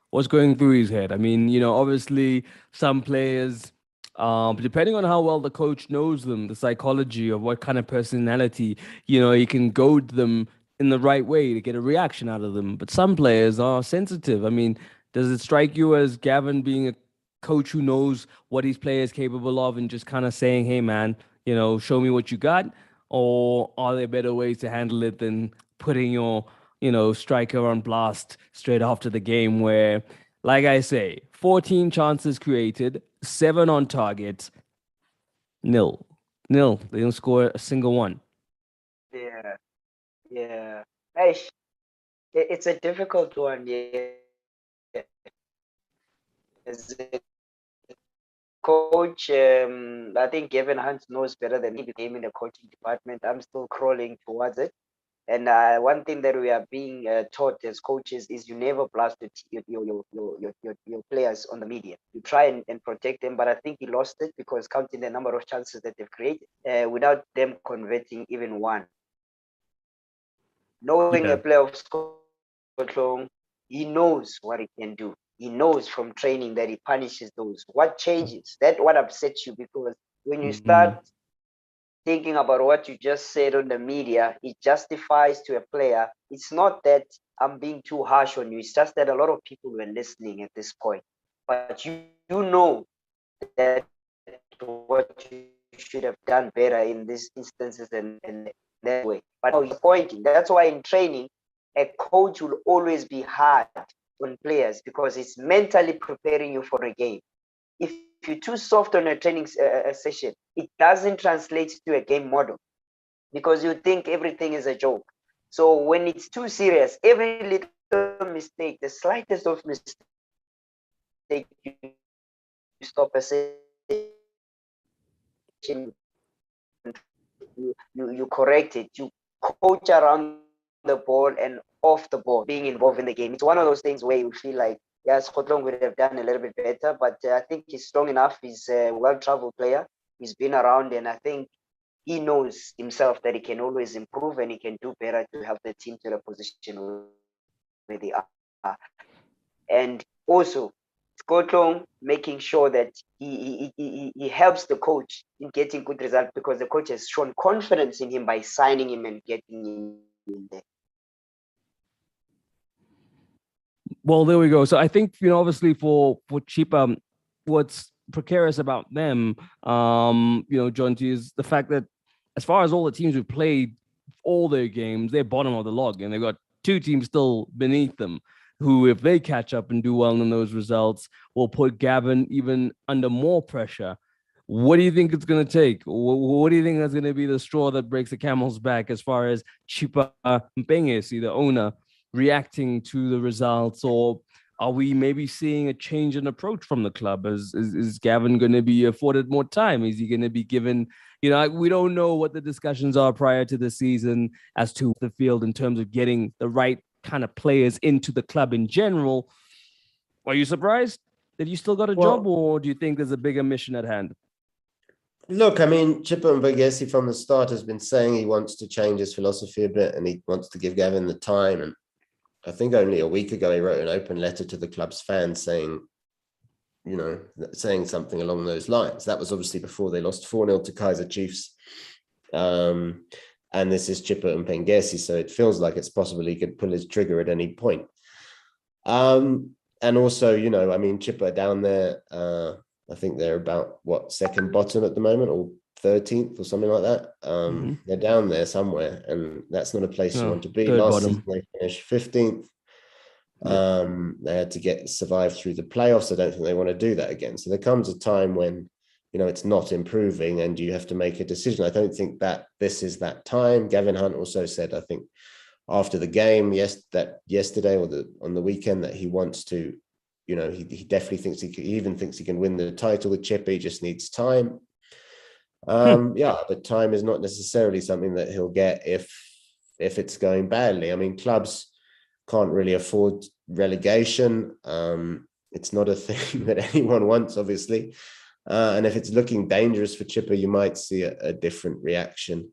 what's going through his head? I mean, obviously some players, depending on how well the coach knows them, the psychology of what kind of personality, he can goad them in the right way to get a reaction out of them. But some players are sensitive. I mean, does it strike you as Gavin being a coach who knows what his player is capable of and just kind of saying, hey, man, show me what you got? Or are there better ways to handle it than putting your striker on blast straight after the game where, like I say, 14 chances created, 7 on target, nil. They don't score a single one. Yeah. It's a difficult one. Yeah. As a coach, I think Gavin Hunt knows better than me. Became in the coaching department. I'm still crawling towards it. And one thing that we are being taught as coaches is you never blast your players on the media. You try and protect them, but I think he lost it because counting the number of chances that they've created without them converting even one. Knowing a player of Scotland, he knows what he can do. He knows from training that he punishes those. What changes? That what upsets you, because when you start thinking about what you just said on the media, it justifies to a player. It's not that I'm being too harsh on you. It's just that a lot of people were listening at this point. But you know that what you should have done better in these instances and that way. But now you're pointing. That's why in training, a coach will always be hard on players because it's mentally preparing you for a game. If you're too soft on a training session, it doesn't translate to a game model because you think everything is a joke. So when it's too serious, every little mistake, the slightest of mistake, you stop a session, you correct it, you coach around the ball and off the ball, being involved in the game. It's one of those things where you feel like, yes, Scotland would have done a little bit better, but I think he's strong enough. He's a well-traveled player. He's been around, and I think he knows himself that he can always improve and he can do better to help the team to the position where they are. And also, Scotland making sure that he helps the coach in getting good results because the coach has shown confidence in him by signing him and getting him in there. Well, there we go. So I think, obviously for Chippa, what's precarious about them, John T, is the fact that as far as all the teams who've played all their games, they're bottom of the log, and they've got 2 teams still beneath them who, if they catch up and do well in those results, will put Gavin even under more pressure. What do you think it's going to take? What do you think is going to be the straw that breaks the camel's back as far as Chippa Mpengesi, the owner, reacting to the results? Or are we maybe seeing a change in approach from the club? Is Gavin going to be afforded more time? Is he going to be given, we don't know what the discussions are prior to the season as to the field in terms of getting the right kind of players into the club in general. Are you surprised that you still got a job, or do you think there's a bigger mission at hand? Look, I mean, Chippa Mpengesi from the start has been saying he wants to change his philosophy a bit and he wants to give Gavin the time. And I think only a week ago, he wrote an open letter to the club's fans saying saying something along those lines. That was obviously before they lost 4-0 to Kaiser Chiefs. And this is Chippa and Pengesi, so it feels like it's possible he could pull his trigger at any point. And also, Chippa down there, I think they're about, second bottom at the moment, or 13th or something like that. They're down there somewhere, and that's not a place you want to be. Last season they finished 15th. They had to survive through the playoffs. I don't think they want to do that again. So there comes a time when, it's not improving and you have to make a decision. I don't think that this is that time. Gavin Hunt also said, I think, after the game, yesterday or on the weekend, that he wants to, he definitely thinks he even thinks he can win the title with Chippa. He just needs time. But time is not necessarily something that he'll get if it's going badly. I mean, clubs can't really afford relegation. It's not a thing that anyone wants, obviously. And if it's looking dangerous for Chippa, you might see a different reaction.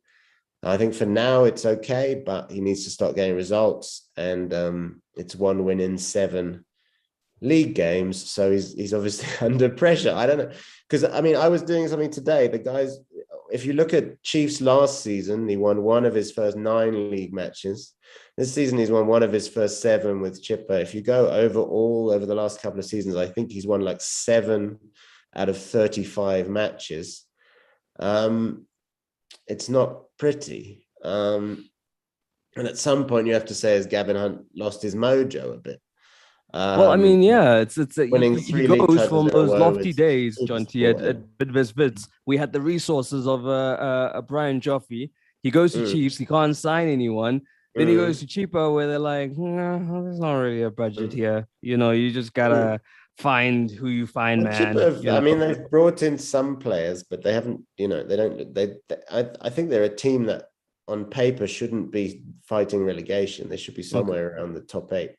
I think for now it's okay, but he needs to start getting results. And it's 1 win in 7 league games. So he's obviously under pressure. I don't know. Because, I was doing something today. The guys, if you look at Chiefs last season, he won 1 of his first 9 league matches. This season, he's won 1 of his first 7 with Chippa. If you go over the last couple of seasons, I think he's won like 7 out of 35 matches. It's not pretty. And at some point, you have to say, has Gavin Hunt lost his mojo a bit? Winning 3 league goes from those lofty with days, John T. At SuperSport. Bidvest. We had the resources of a Brian Joffe. He goes to Chiefs. He can't sign anyone. Then he goes to Chippa, where they're like, no, there's not really a budget here. You just gotta find who you find, man. They've brought in some players, but they haven't. I think they're a team that, on paper, shouldn't be fighting relegation. They should be somewhere around the top 8.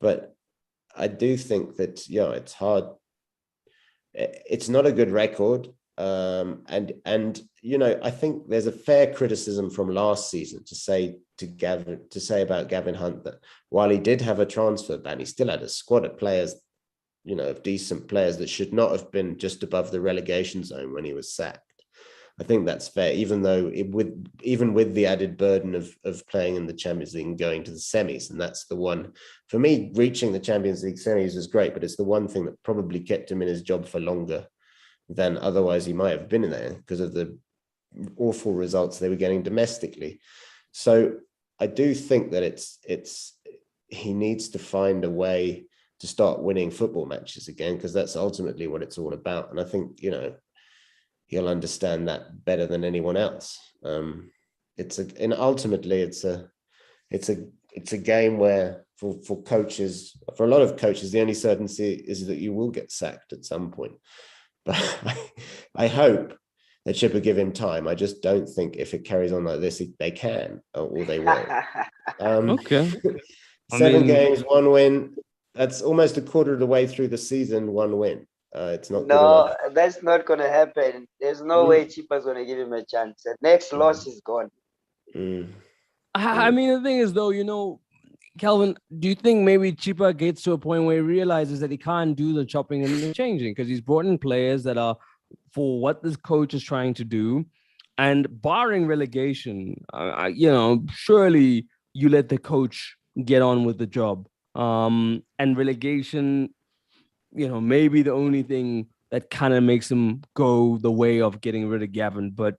But I do think that it's hard. It's not a good record. I think there's a fair criticism from last season to say about Gavin Hunt that while he did have a transfer ban, he still had a squad of players, of decent players that should not have been just above the relegation zone when he was sacked. I think that's fair, even though even with the added burden of playing in the Champions League and going to the semis. And that's the one, for me, reaching the Champions League semis was great, but it's the one thing that probably kept him in his job for longer than otherwise he might have been in there, because of the awful results they were getting domestically. So I do think that he needs to find a way to start winning football matches again, because that's ultimately what it's all about. And I think, he'll understand that better than anyone else. Ultimately it's a game where for coaches, for a lot of coaches, the only certainty is that you will get sacked at some point. But I hope that Chippa give him time. I just don't think if it carries on like this, they can, or they will. Okay. 7 games, 1 win. That's almost a quarter of the way through the season, 1 win. It's not. No, that's not going to happen. There's no way Chippa's going to give him a chance. The next loss is gone. The thing is, though, Calvin, do you think maybe Chippa gets to a point where he realizes that he can't do the chopping and the changing, because he's brought in players that are for what this coach is trying to do, and barring relegation, surely you let the coach get on with the job. And relegation, maybe the only thing that kind of makes him go the way of getting rid of Gavin. But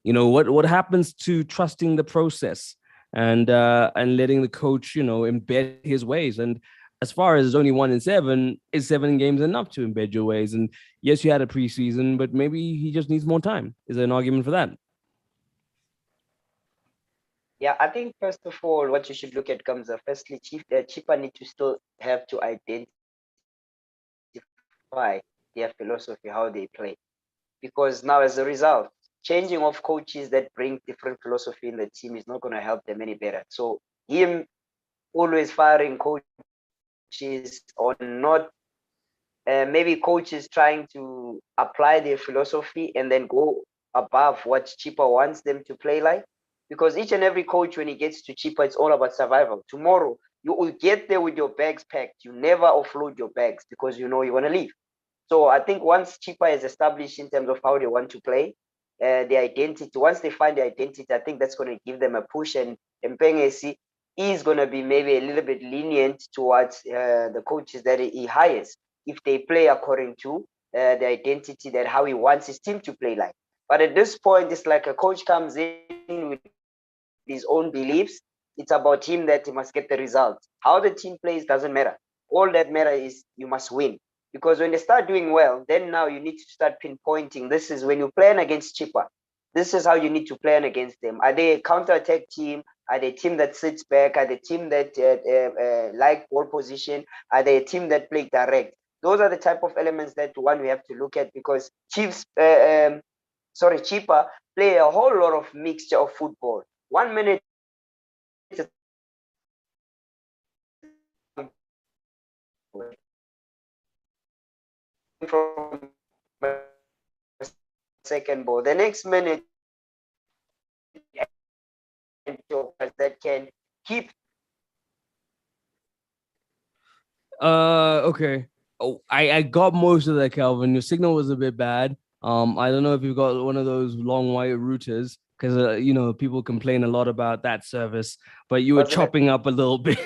what happens to trusting the process and letting the coach, embed his ways? And as far as only 1 in 7, is 7 games enough to embed your ways? And yes, you had a preseason, but maybe he just needs more time. Is there an argument for that? Yeah, I think first of all, what you should look at comes firstly, Chippa need to still have to identify their philosophy, how they play. Because now, as a result, changing of coaches that bring different philosophy in the team is not going to help them any better. So him always firing coaches or not, maybe coaches trying to apply their philosophy and then go above what Chippa wants them to play like. Because each and every coach, when he gets to Chippa, it's all about survival. Tomorrow, you will get there with your bags packed. You never offload your bags because you know you want to leave. So I think once Chippa is established in terms of how they want to play, the identity, once they find the identity, I think that's going to give them a push. And Mpengesi is going to be maybe a little bit lenient towards the coaches that he hires if they play according to the identity that how he wants his team to play like. But at this point, it's like a coach comes in with his own beliefs. It's about him that he must get the results. How the team plays doesn't matter. All that matter is you must win. Because when they start doing well, then now you need to start pinpointing. This is when you're playing against Chippa. This is how you need to plan against them. Are they a counter-attack team? Are they a team that sits back? Are they a team that like ball position? Are they a team that play direct? Those are the type of elements that one we have to look at because Chippa play a whole lot of mixture of football. 1 minute from second ball. The next minute that can keep. Okay. Oh, I got most of that, Calvin. Your signal was a bit bad. I don't know if you've got one of those long wire routers because people complain a lot about that service, but you were chopping up a little bit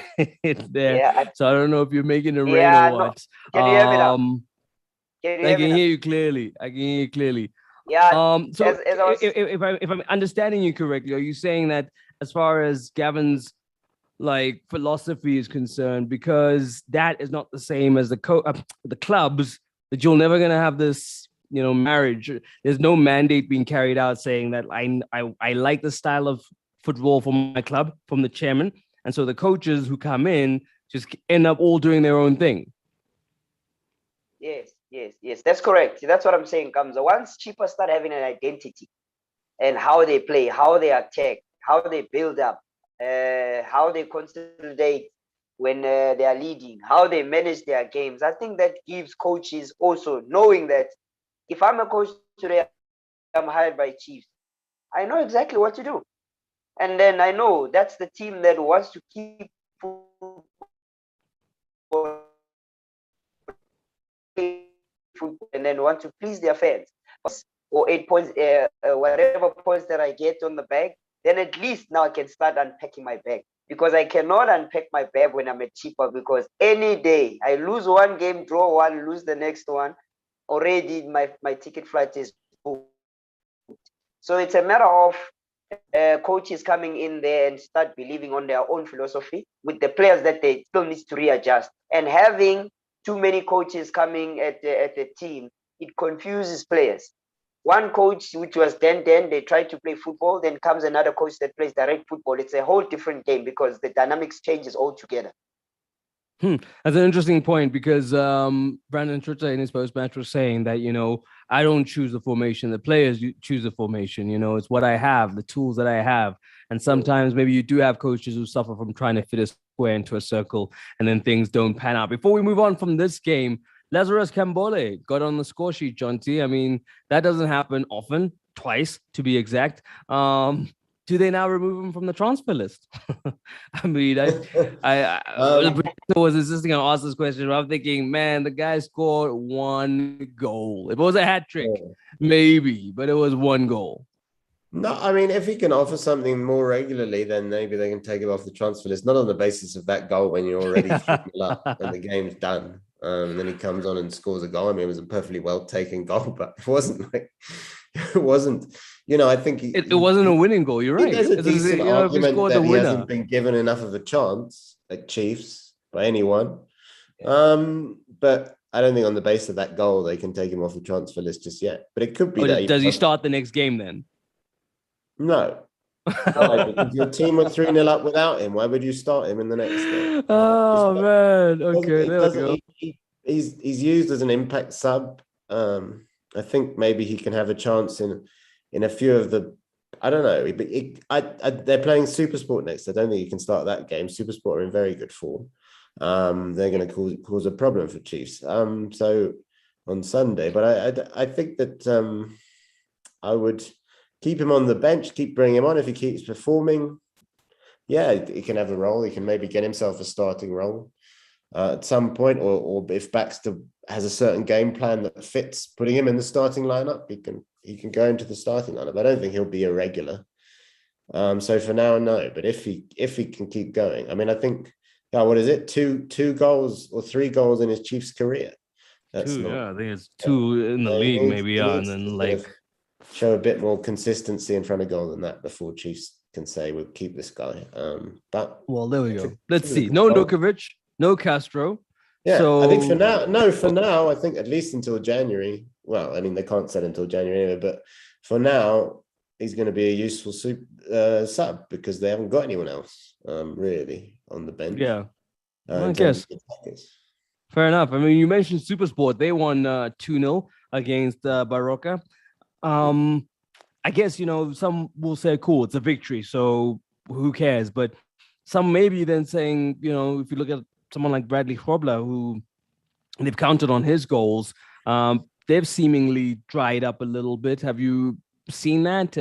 there. Yeah, so I don't know if you're making it rain or what. Can you hear me now? I can hear you clearly. Yeah. So if I'm understanding you correctly, are you saying that as far as Gavin's philosophy is concerned, because that is not the same as the clubs, that you're never gonna have this marriage? There's no mandate being carried out saying that I like the style of football from my club, from the chairman, and so the coaches who come in just end up all doing their own thing. Yes, that's correct. That's what I'm saying, Kamza. Once Chippa start having an identity and how they play, how they attack, how they build up, how they consolidate when they are leading, how they manage their games, I think that gives coaches also knowing that if I'm a coach today, I'm hired by Chiefs, I know exactly what to do. And then I know that's the team that wants to keep and then want to please their fans. Or 8 points, whatever points that I get on the bag, then at least now I can start unpacking my bag. Because I cannot unpack my bag when I'm a Chippa, because any day I lose one game, draw one, lose the next one, already my ticket flight is booked. So it's a matter of coaches coming in there and start believing on their own philosophy with the players that they still need to readjust. And having too many coaches coming at the team, it confuses players. One coach, which was then they tried to play football, then comes another coach that plays direct football. It's a whole different game because the dynamics changes altogether. That's an interesting point because Brandon Trutter in his post-match was saying that, I don't choose the formation. The players choose the formation. It's what I have, the tools that I have. And sometimes maybe you do have coaches who suffer from trying to fit a square into a circle and then things don't pan out. Before we move on from this game, Lazarus Kambole got on the score sheet, John T. I mean, that doesn't happen often, twice to be exact. Do they now remove him from the transfer list? I mean, I was insisting on asking this question. I'm thinking, man, the guy scored one goal. If it was a hat trick, maybe, but it was one goal. No, I mean, if he can offer something more regularly, then maybe they can take him off the transfer list. Not on the basis of that goal when you're already 3-0 up and the game's done. And then he comes on and scores a goal. I mean, it was a perfectly well taken goal, but it wasn't. I think it wasn't a winning goal. You're right. There's a decent argument that he hasn't been given enough of a chance at Chiefs by anyone. But I don't think on the basis of that goal they can take him off the transfer list just yet. But it could be that. Does he start the next game then? No. Because your team were 3-0 up without him. Why would you start him in the next game? Oh man. Okay. He's used as an impact sub. I think maybe he can have a chance in a few of the. I don't know, but they're playing SuperSport next. I don't think you can start that game. SuperSport are in very good form. They're going to cause a problem for Chiefs. So on Sunday, but I think that I would keep him on the bench, keep bringing him on if he keeps performing. Yeah, he can have a role. He can maybe get himself a starting role. at some point, or if Baxter has a certain game plan that fits putting him in the starting lineup, he can go into the starting lineup. I don't think he'll be a regular. So for now, no. But if he can keep going, I mean, I think, what is it? Two goals or 3 goals in his Chiefs career. That's 2, not. yeah, I think it's 2 in the league, maybe, and then like show a bit more consistency in front of goal than that before Chiefs can say we'll keep this guy. But well, there we go. Let's see. No Nukovic, no Castro. Yeah, so I think for now, I think at least until January. Well, I mean, they can't sell until January anyway, but for now, he's going to be a useful sub because they haven't got anyone else really on the bench. Yeah, I guess. Fair enough. I mean, you mentioned SuperSport. They won 2-0 against Barroca. I guess, some will say, cool, it's a victory, so who cares? But some maybe then saying, if you look at someone like Bradley Hrobla, who they've counted on his goals, they've seemingly dried up a little bit. Have you seen that?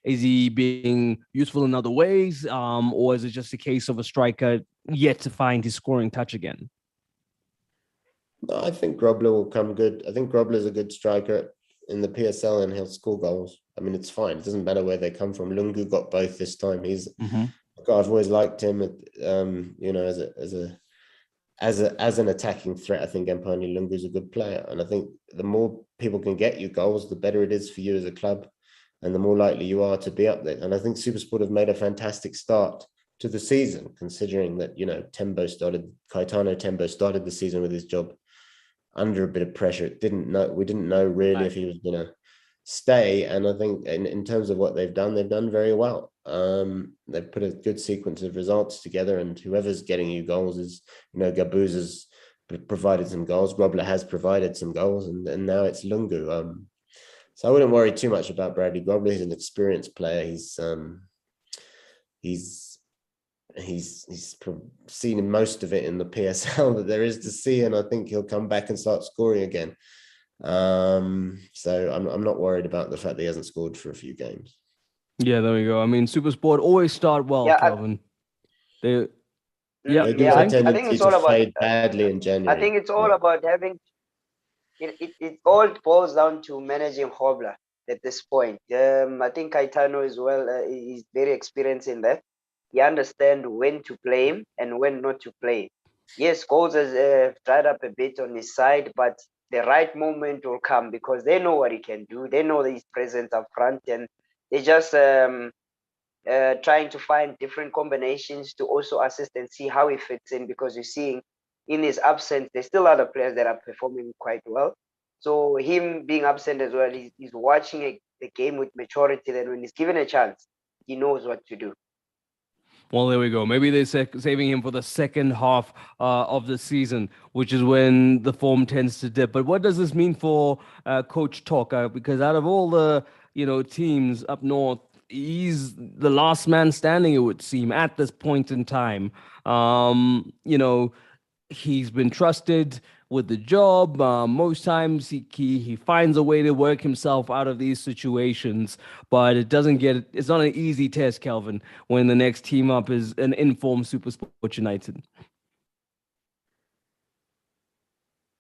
Is he being useful in other ways? Or is it just a case of a striker yet to find his scoring touch again? No, I think Grobler will come good. I think Grobler is a good striker in the PSL and he'll score goals. I mean, it's fine. It doesn't matter where they come from. Lungu got both this time. He's a guy I've always liked him. As an attacking threat. I think Empani Lungu is a good player, and I think the more people can get you goals, the better it is for you as a club, and the more likely you are to be up there. And I think SuperSport have made a fantastic start to the season, considering that Caetano Tembo started the season with his job under a bit of pressure. We didn't know really if he was going to stay. And I think in terms of what they've done very well. They've put a good sequence of results together, and whoever's getting you goals is, Gabuz has provided some goals. Grobler has provided some goals, and now it's Lungu. So I wouldn't worry too much about Bradley Grobler. He's an experienced player. He's seen most of it in the PSL that there is to see, and I think he'll come back and start scoring again. So I'm not worried about the fact that he hasn't scored for a few games. Yeah, there we go. I mean, SuperSport always start well, Calvin. They do have a tendency to fade badly in January. I think it's all about having. It all boils down to managing Hrobla at this point. I think Caetano as well is very experienced in that. He understands when to play him and when not to play. Yes, goals has dried up a bit on his side, but the right moment will come because they know what he can do. They know that he's present up front, and they're just trying to find different combinations to also assist and see how he fits in, because you're seeing in his absence, there's still other players that are performing quite well. So him being absent as well, he's watching the game with maturity. Then when he's given a chance, he knows what to do. Well, there we go. Maybe they're saving him for the second half of the season, which is when the form tends to dip. But what does this mean for Coach Toka? Because out of all the teams up north, he's the last man standing, it would seem, at this point in time. He's been trusted with the job. Most times he finds a way to work himself out of these situations, but it's not an easy test, Kelvin, when the next team up is an informed SuperSport United.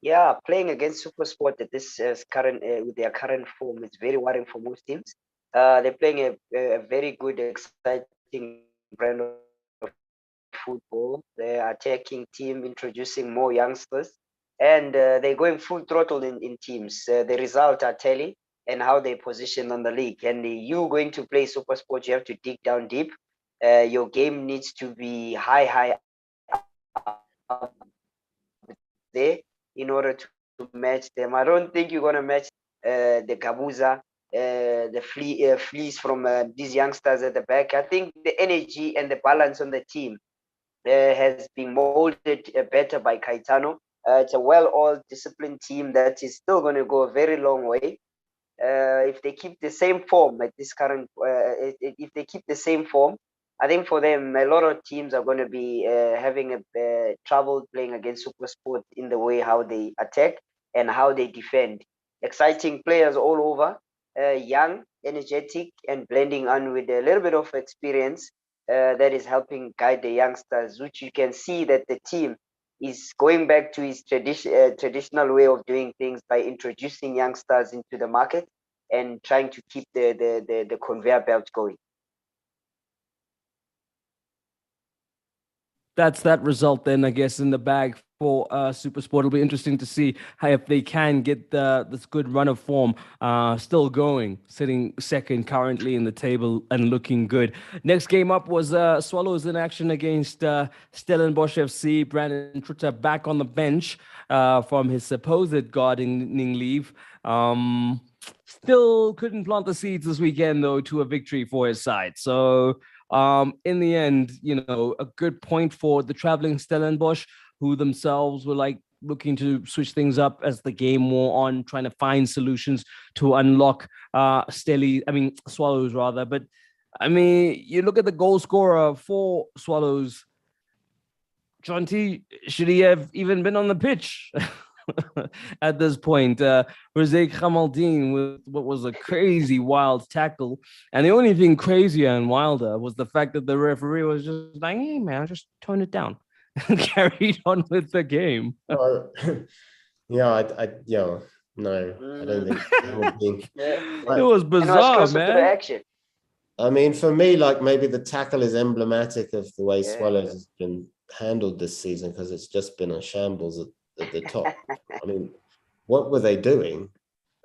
Yeah, playing against SuperSport at this current with their current form is very worrying for most teams. They're playing a very good, exciting brand of football. They're attacking team, introducing more youngsters, and they're going full throttle in teams. The results are telling, and how they position on the league. And you going to play SuperSport, you have to dig down deep. Your game needs to be high up there in order to match them. I don't think you're gonna match the Gabuza, the fleas from these youngsters at the back. I think the energy and the balance on the team has been molded better by Caetano. It's a well-oiled, disciplined team that is still going to go a very long way. If they keep the same form at this current, if they keep the same form, I think for them, a lot of teams are going to be having a trouble playing against SuperSport in the way how they attack and how they defend. Exciting players all over, young, energetic, and blending on with a little bit of experience that is helping guide the youngsters, which you can see that the team is going back to his traditional way of doing things by introducing youngsters into the market and trying to keep the conveyor belt going. That's that result then, I guess, in the bag for SuperSport. It'll be interesting to see how if they can get this good run of form still going, sitting second currently in the table and looking good. Next game up was Swallows in action against Stellenbosch FC. Brandon Trutter back on the bench from his supposed gardening leave. Still couldn't plant the seeds this weekend, though, to a victory for his side. So in the end, a good point for the traveling Stellenbosch, who themselves were like looking to switch things up as the game wore on, trying to find solutions to unlock Swallows rather. But I mean, you look at the goal scorer for Swallows, John T, should he have even been on the pitch? At this point, Razek Khamaldeen with what was a crazy wild tackle. And the only thing crazier and wilder was the fact that the referee was just like, hey, man, just tone it down and carried on with the game. No, I don't think it was bizarre, man. I mean, for me, like maybe the tackle is emblematic of the way Swallows has been handled this season, because it's just been a shambles at the top. I mean, what were they doing?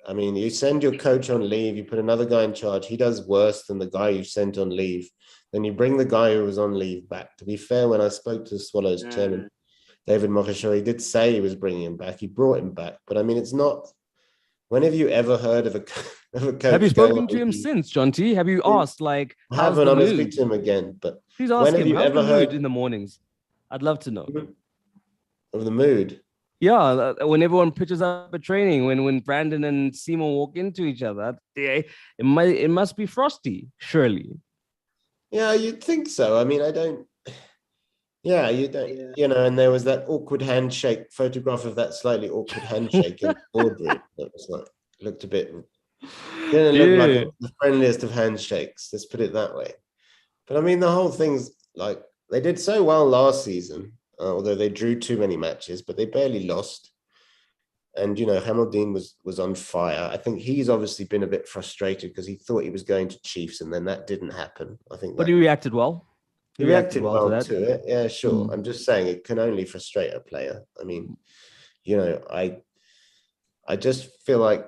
I mean, you send your coach on leave, you put another guy in charge, he does worse than the guy you sent on leave. Then you bring the guy who was on leave back. To be fair, when I spoke to Swallows chairman, David Mokasho, he did say he was bringing him back. He brought him back. But I mean, it's not... When have you ever heard of a coach? Have you spoken to him since, John T? Have you asked, like, I haven't. I'm going to speak to him again. But please ask him, how's the mood in the mornings? I'd love to know. Of the mood? Yeah, when everyone pitches up at training, when Brandon and Simo walk into each other, it must be frosty, surely. Yeah, you'd think so. I mean, I don't... Yeah, you don't, and there was that awkward handshake, photograph of that slightly awkward handshake in the boardroom that was like, looked a bit, didn't look like the friendliest of handshakes, let's put it that way. But I mean, the whole thing's like, they did so well last season, although they drew too many matches, but they barely lost. And, Hamildeen was on fire. I think he's obviously been a bit frustrated because he thought he was going to Chiefs and then that didn't happen. I think. But he reacted well. He reacted well to it. Yeah, sure. I'm just saying it can only frustrate a player. I mean, I just feel like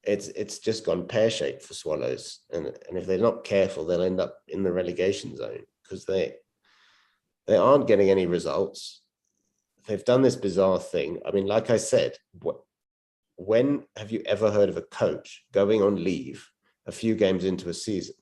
it's just gone pear-shaped for Swallows. And if they're not careful, they'll end up in the relegation zone because they aren't getting any results. They've done this bizarre thing. I mean, like I said, when have you ever heard of a coach going on leave a few games into a season?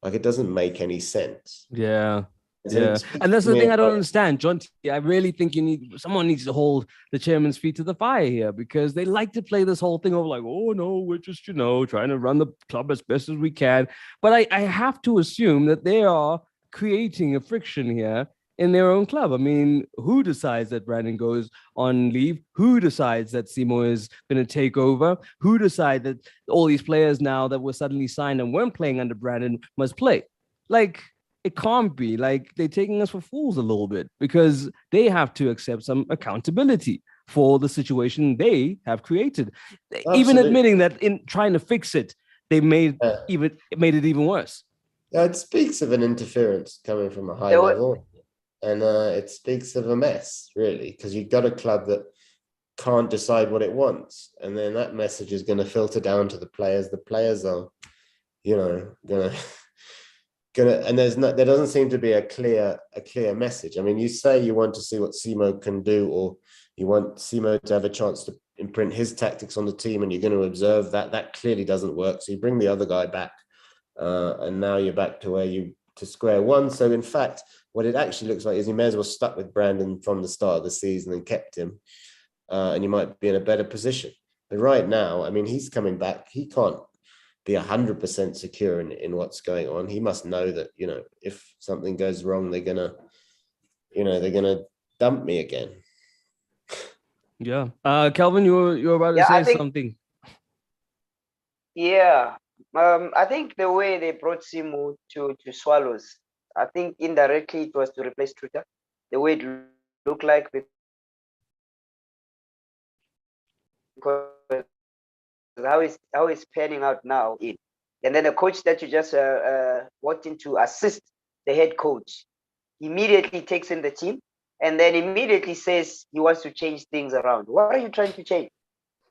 Like, it doesn't make any sense. Yeah. And that's the thing I don't understand, John. I really think someone needs to hold the chairman's feet to the fire here, because they like to play this whole thing of like, oh no, we're just, trying to run the club as best as we can. But I have to assume that they are creating a friction here in their own club. I mean, who decides that Brandon goes on leave? Who decides that Simo is going to take over? Who decides that all these players now that were suddenly signed and weren't playing under Brandon must play? Like, it can't be. Like, they're taking us for fools a little bit, because they have to accept some accountability for the situation they have created. Absolutely. Even admitting that in trying to fix it, they made it even worse. Yeah, it speaks of an interference coming from a high level. And it speaks of a mess, really, because you've got a club that can't decide what it wants. And then that message is going to filter down to the players. The players are, gonna and there doesn't seem to be a clear message. I mean, you say you want to see what Simo can do, or you want Simo to have a chance to imprint his tactics on the team, and you're going to observe that. That clearly doesn't work. So you bring the other guy back, and now you're back to square one. So in fact, what it actually looks like is you may as well stuck with Brandon from the start of the season and kept him, and you might be in a better position. But right now, I mean, he's coming back. He can't be 100% secure in what's going on. He must know that, if something goes wrong, they're gonna dump me again. Yeah. Kelvin, you're about to say something. Yeah. I think the way they brought Simo to Swallows, I think indirectly it was to replace Trutter. The way it look like, because how it's panning out now. And then the coach that you just walked in to assist the head coach immediately takes in the team and then immediately says he wants to change things around. What are you trying to change?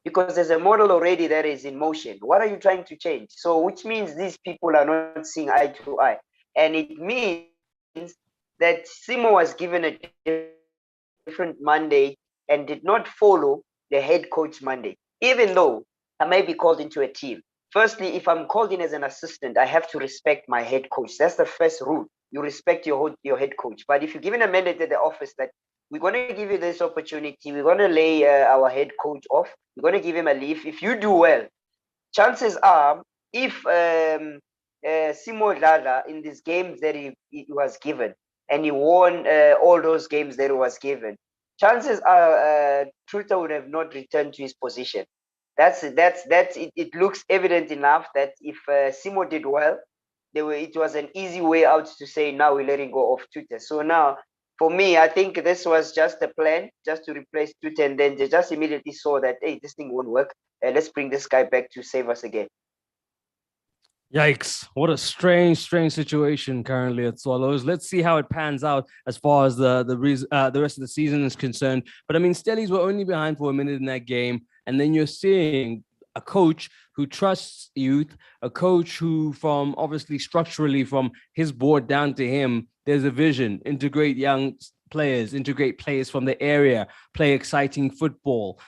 Because there's a model already that is in motion. What are you trying to change? So, which means these people are not seeing eye to eye. And it means that Simo was given a different mandate and did not follow the head coach mandate, even though I may be called into a team. Firstly, if I'm called in as an assistant, I have to respect my head coach. That's the first rule. You respect your head coach. But if you're given a mandate at the office that we're going to give you this opportunity, we're going to lay our head coach off, we're going to give him a leave. If you do well, chances are, if Simo Dlala in these games that he was given, and he won all those games that he was given, chances are Truta would have not returned to his position. That's it. It looks evident enough that if Simo did well, it was an easy way out to say now we're letting go of Truta. So now, for me, I think this was just a plan just to replace Truta, and then they just immediately saw that, hey, this thing won't work. Let's bring this guy back to save us again. Yikes. What a strange situation currently at Swallows. Let's see how it pans out as far as the rest of the season is concerned. But I mean, Stellies were only behind for a minute in that game. And then you're seeing a coach who trusts youth, a coach who, from obviously structurally from his board down to him, there's a vision, integrate young players, integrate players from the area, play exciting football,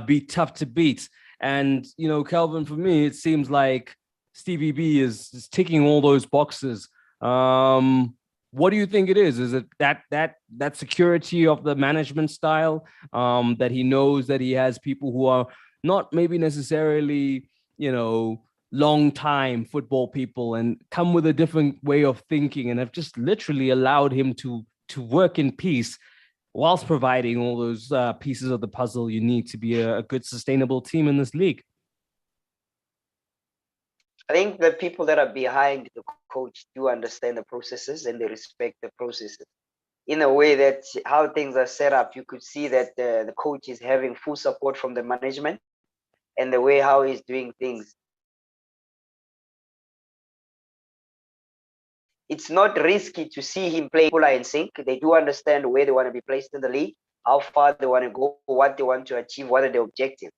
be tough to beat. And, you know, Kelvin, for me, it seems like Stevie B is ticking all those boxes. What do you think it is? Is it that security of the management style, that he knows that he has people who are not maybe necessarily, you know, long time football people and come with a different way of thinking and have just literally allowed him to work in peace whilst providing all those pieces of the puzzle you need to be a good sustainable team in this league? I think the people that are behind the coach do understand the processes and they respect the processes. In a way that how things are set up, you could see that the coach is having full support from the management and the way how he's doing things. It's not risky to see him play. People are in sync. They do understand where they want to be placed in the league, how far they want to go, what they want to achieve, what are the objectives.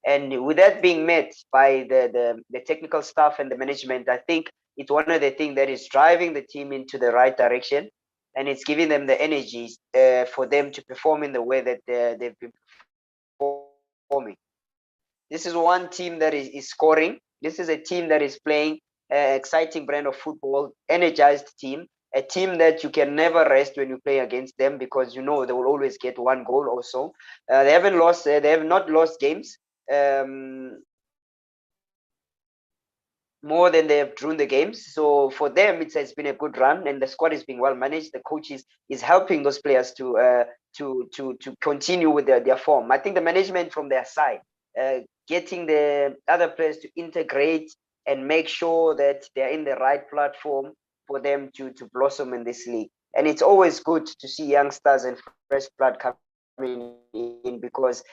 And with that being met by the technical staff and the management, I think it's one of the things that is driving the team into the right direction, and it's giving them the energy for them to perform in the way that they've been performing. This is one team that is scoring. This is a team that is playing an exciting brand of football, energized team, a team that you can never rest when you play against them because you know they will always get one goal or so. They haven't lost. They have not lost games. More than they have drawn the games. So for them, it has been a good run, and the squad is being well managed. The coach is helping those players to continue with their form. I think the management from their side, getting the other players to integrate and make sure that they're in the right platform for them to blossom in this league. And it's always good to see youngsters and fresh blood coming in because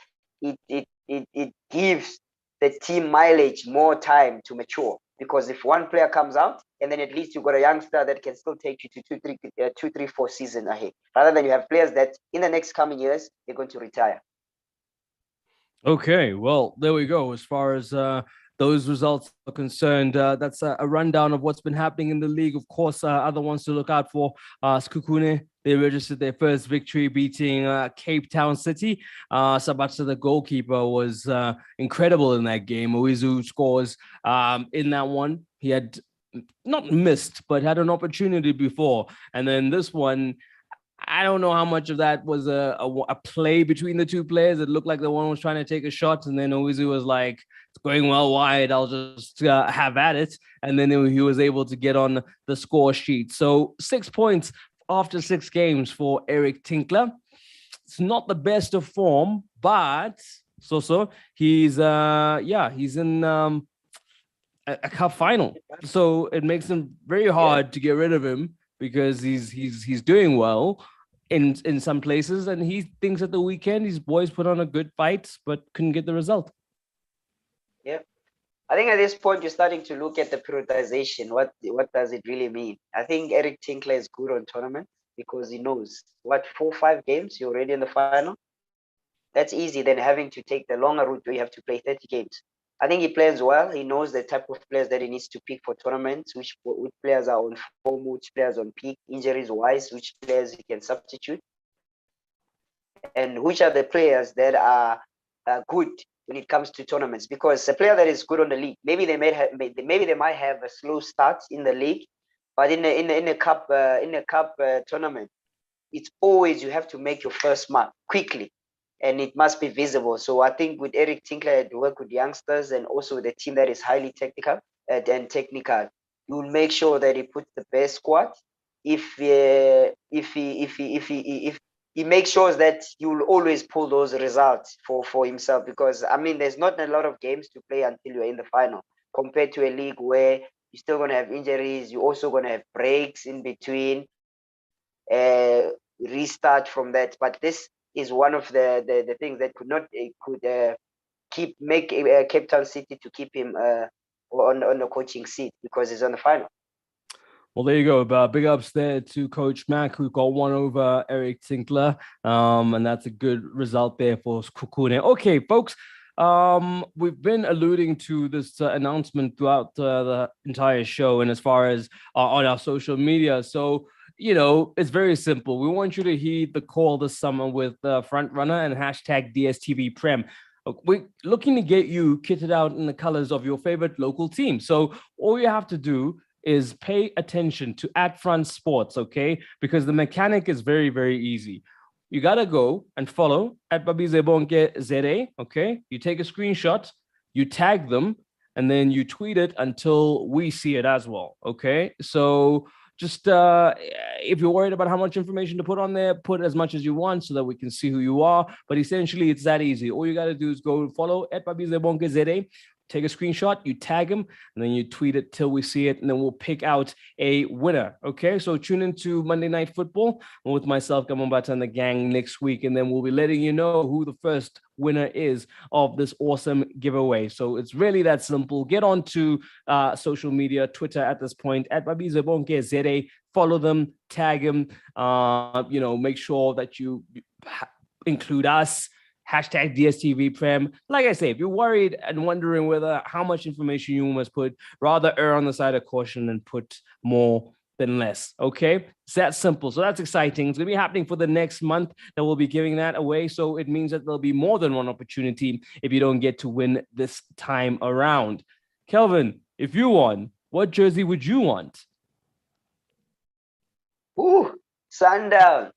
it gives the team mileage more time to mature. Because if one player comes out, and then at least you've got a youngster that can still take you to 2, 3, 4 seasons ahead, rather than you have players that in the next coming years they're going to retire. Okay, well, there we go. As far as those results are concerned, that's a rundown of what's been happening in the league. Of course, other ones to look out for. Sekhukhune, they registered their first victory, beating Cape Town City. Sabatsa, the goalkeeper, was incredible in that game. Oizu scores in that one. He had not missed, but had an opportunity before. And then this one, I don't know how much of that was a play between the two players. It looked like the one was trying to take a shot, and then Oizu was like, it's going well wide, I'll just have at it. And then he was able to get on the score sheet. So 6 points after 6 games for Eric Tinkler. It's not the best of form, but he's in a cup final. So it makes him very hard to get rid of him because he's doing well. in some places, and he thinks at the weekend his boys put on a good fight, but couldn't get the result. Yeah. I think at this point you're starting to look at the periodization. What does it really mean? I think Eric Tinkler is good on tournaments because he knows 4-5 games, you're already in the final. That's easy than having to take the longer route where you have to play 30 games. I think he plays well. He knows the type of players that he needs to pick for tournaments, which players are on form, which players on peak, injuries wise, which players he can substitute, and which are the players that are good when it comes to tournaments. Because a player that is good on the league, maybe they might have a slow start in the league, but in a cup tournament, it's always you have to make your first mark quickly, and it must be visible. So I think with Eric Tinkler, to work with youngsters and also with a team that is highly technical, you will make sure that he puts the best squad. If he makes sure that he will always pull those results for himself, because I mean there's not a lot of games to play until you're in the final, compared to a league where you're still going to have injuries, you're also going to have breaks in between, restart from that. But this is one of the things that make Cape Town City to keep him on the coaching seat, because he's on the final. Well, there you go. Big ups there to Coach Mac, who got one over Eric Tinkler. And that's a good result there for Kukune. Okay, folks, we've been alluding to this announcement throughout the entire show and as far as on our social media. So, it's very simple. We want you to heed the call this summer with Front Runner and hashtag DSTV Prem. We're looking to get you kitted out in the colors of your favorite local team. So all you have to do is pay attention to @Front Sports, okay? Because the mechanic is very, very easy. You got to go and follow @BabizebonkeZA, okay? You take a screenshot, you tag them, and then you tweet it until we see it as well, okay? So just if you're worried about how much information to put on there, put as much as you want so that we can see who you are. But essentially, it's that easy. All you got to do is go follow @BabizebonkeZA. Take a screenshot, you tag him, and then you tweet it till we see it, and then we'll pick out a winner. Okay, so tune into Monday Night Football with myself, Gamombata, and the gang next week, and then we'll be letting you know who the first winner is of this awesome giveaway. So it's really that simple. Get on to social media, Twitter at this point, @BabizebonkeZA. Follow them, tag them, make sure that you include us. Hashtag DSTV Prem. Like I say, if you're worried and wondering how much information you must put, rather err on the side of caution and put more than less. Okay? It's that simple. So that's exciting. It's going to be happening for the next month that we'll be giving that away. So it means that there'll be more than one opportunity if you don't get to win this time around. Kelvin, if you won, what jersey would you want? Ooh, Sundowns.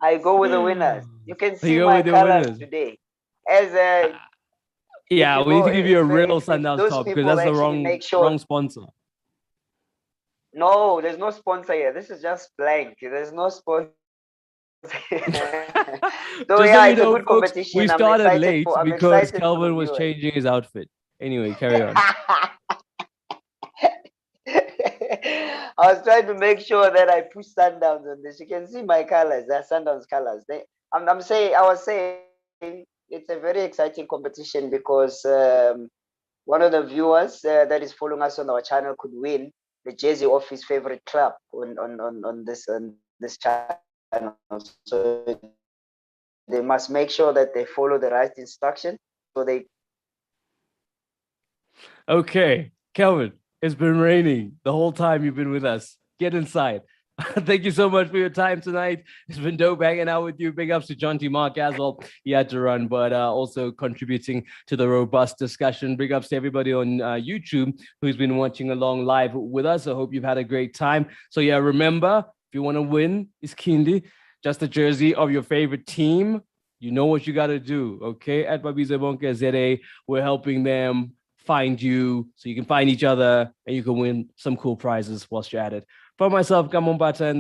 I go with the winners. You can see my colors today. As a we need to give you a real Sundowns top because that's the wrong sponsor. No, there's no sponsor here. This is just blank. There's no sponsor. So it's a good competition. We started late because Kelvin was changing his outfit. Anyway, carry on. I was trying to make sure that I push Sundowns on this. You can see my colors. They're Sundowns colors. I was saying it's a very exciting competition because one of the viewers that is following us on our channel could win the jersey of his favorite club on this channel. So they must make sure that they follow the right instruction. Okay, Kelvin. It's been raining the whole time you've been with us. Get inside. Thank you so much for your time tonight. It's been dope hanging out with you. Big ups to John T. Mark as well. He had to run, but also contributing to the robust discussion. Big ups to everybody on YouTube who's been watching along live with us. I hope you've had a great time. So yeah, remember, if you want to win, it's Kindi. Just a jersey of your favorite team. You know what you got to do, okay? @BabizebonkeZA, we're helping them find you so you can find each other and you can win some cool prizes whilst you're at it. For myself, Gamombata, and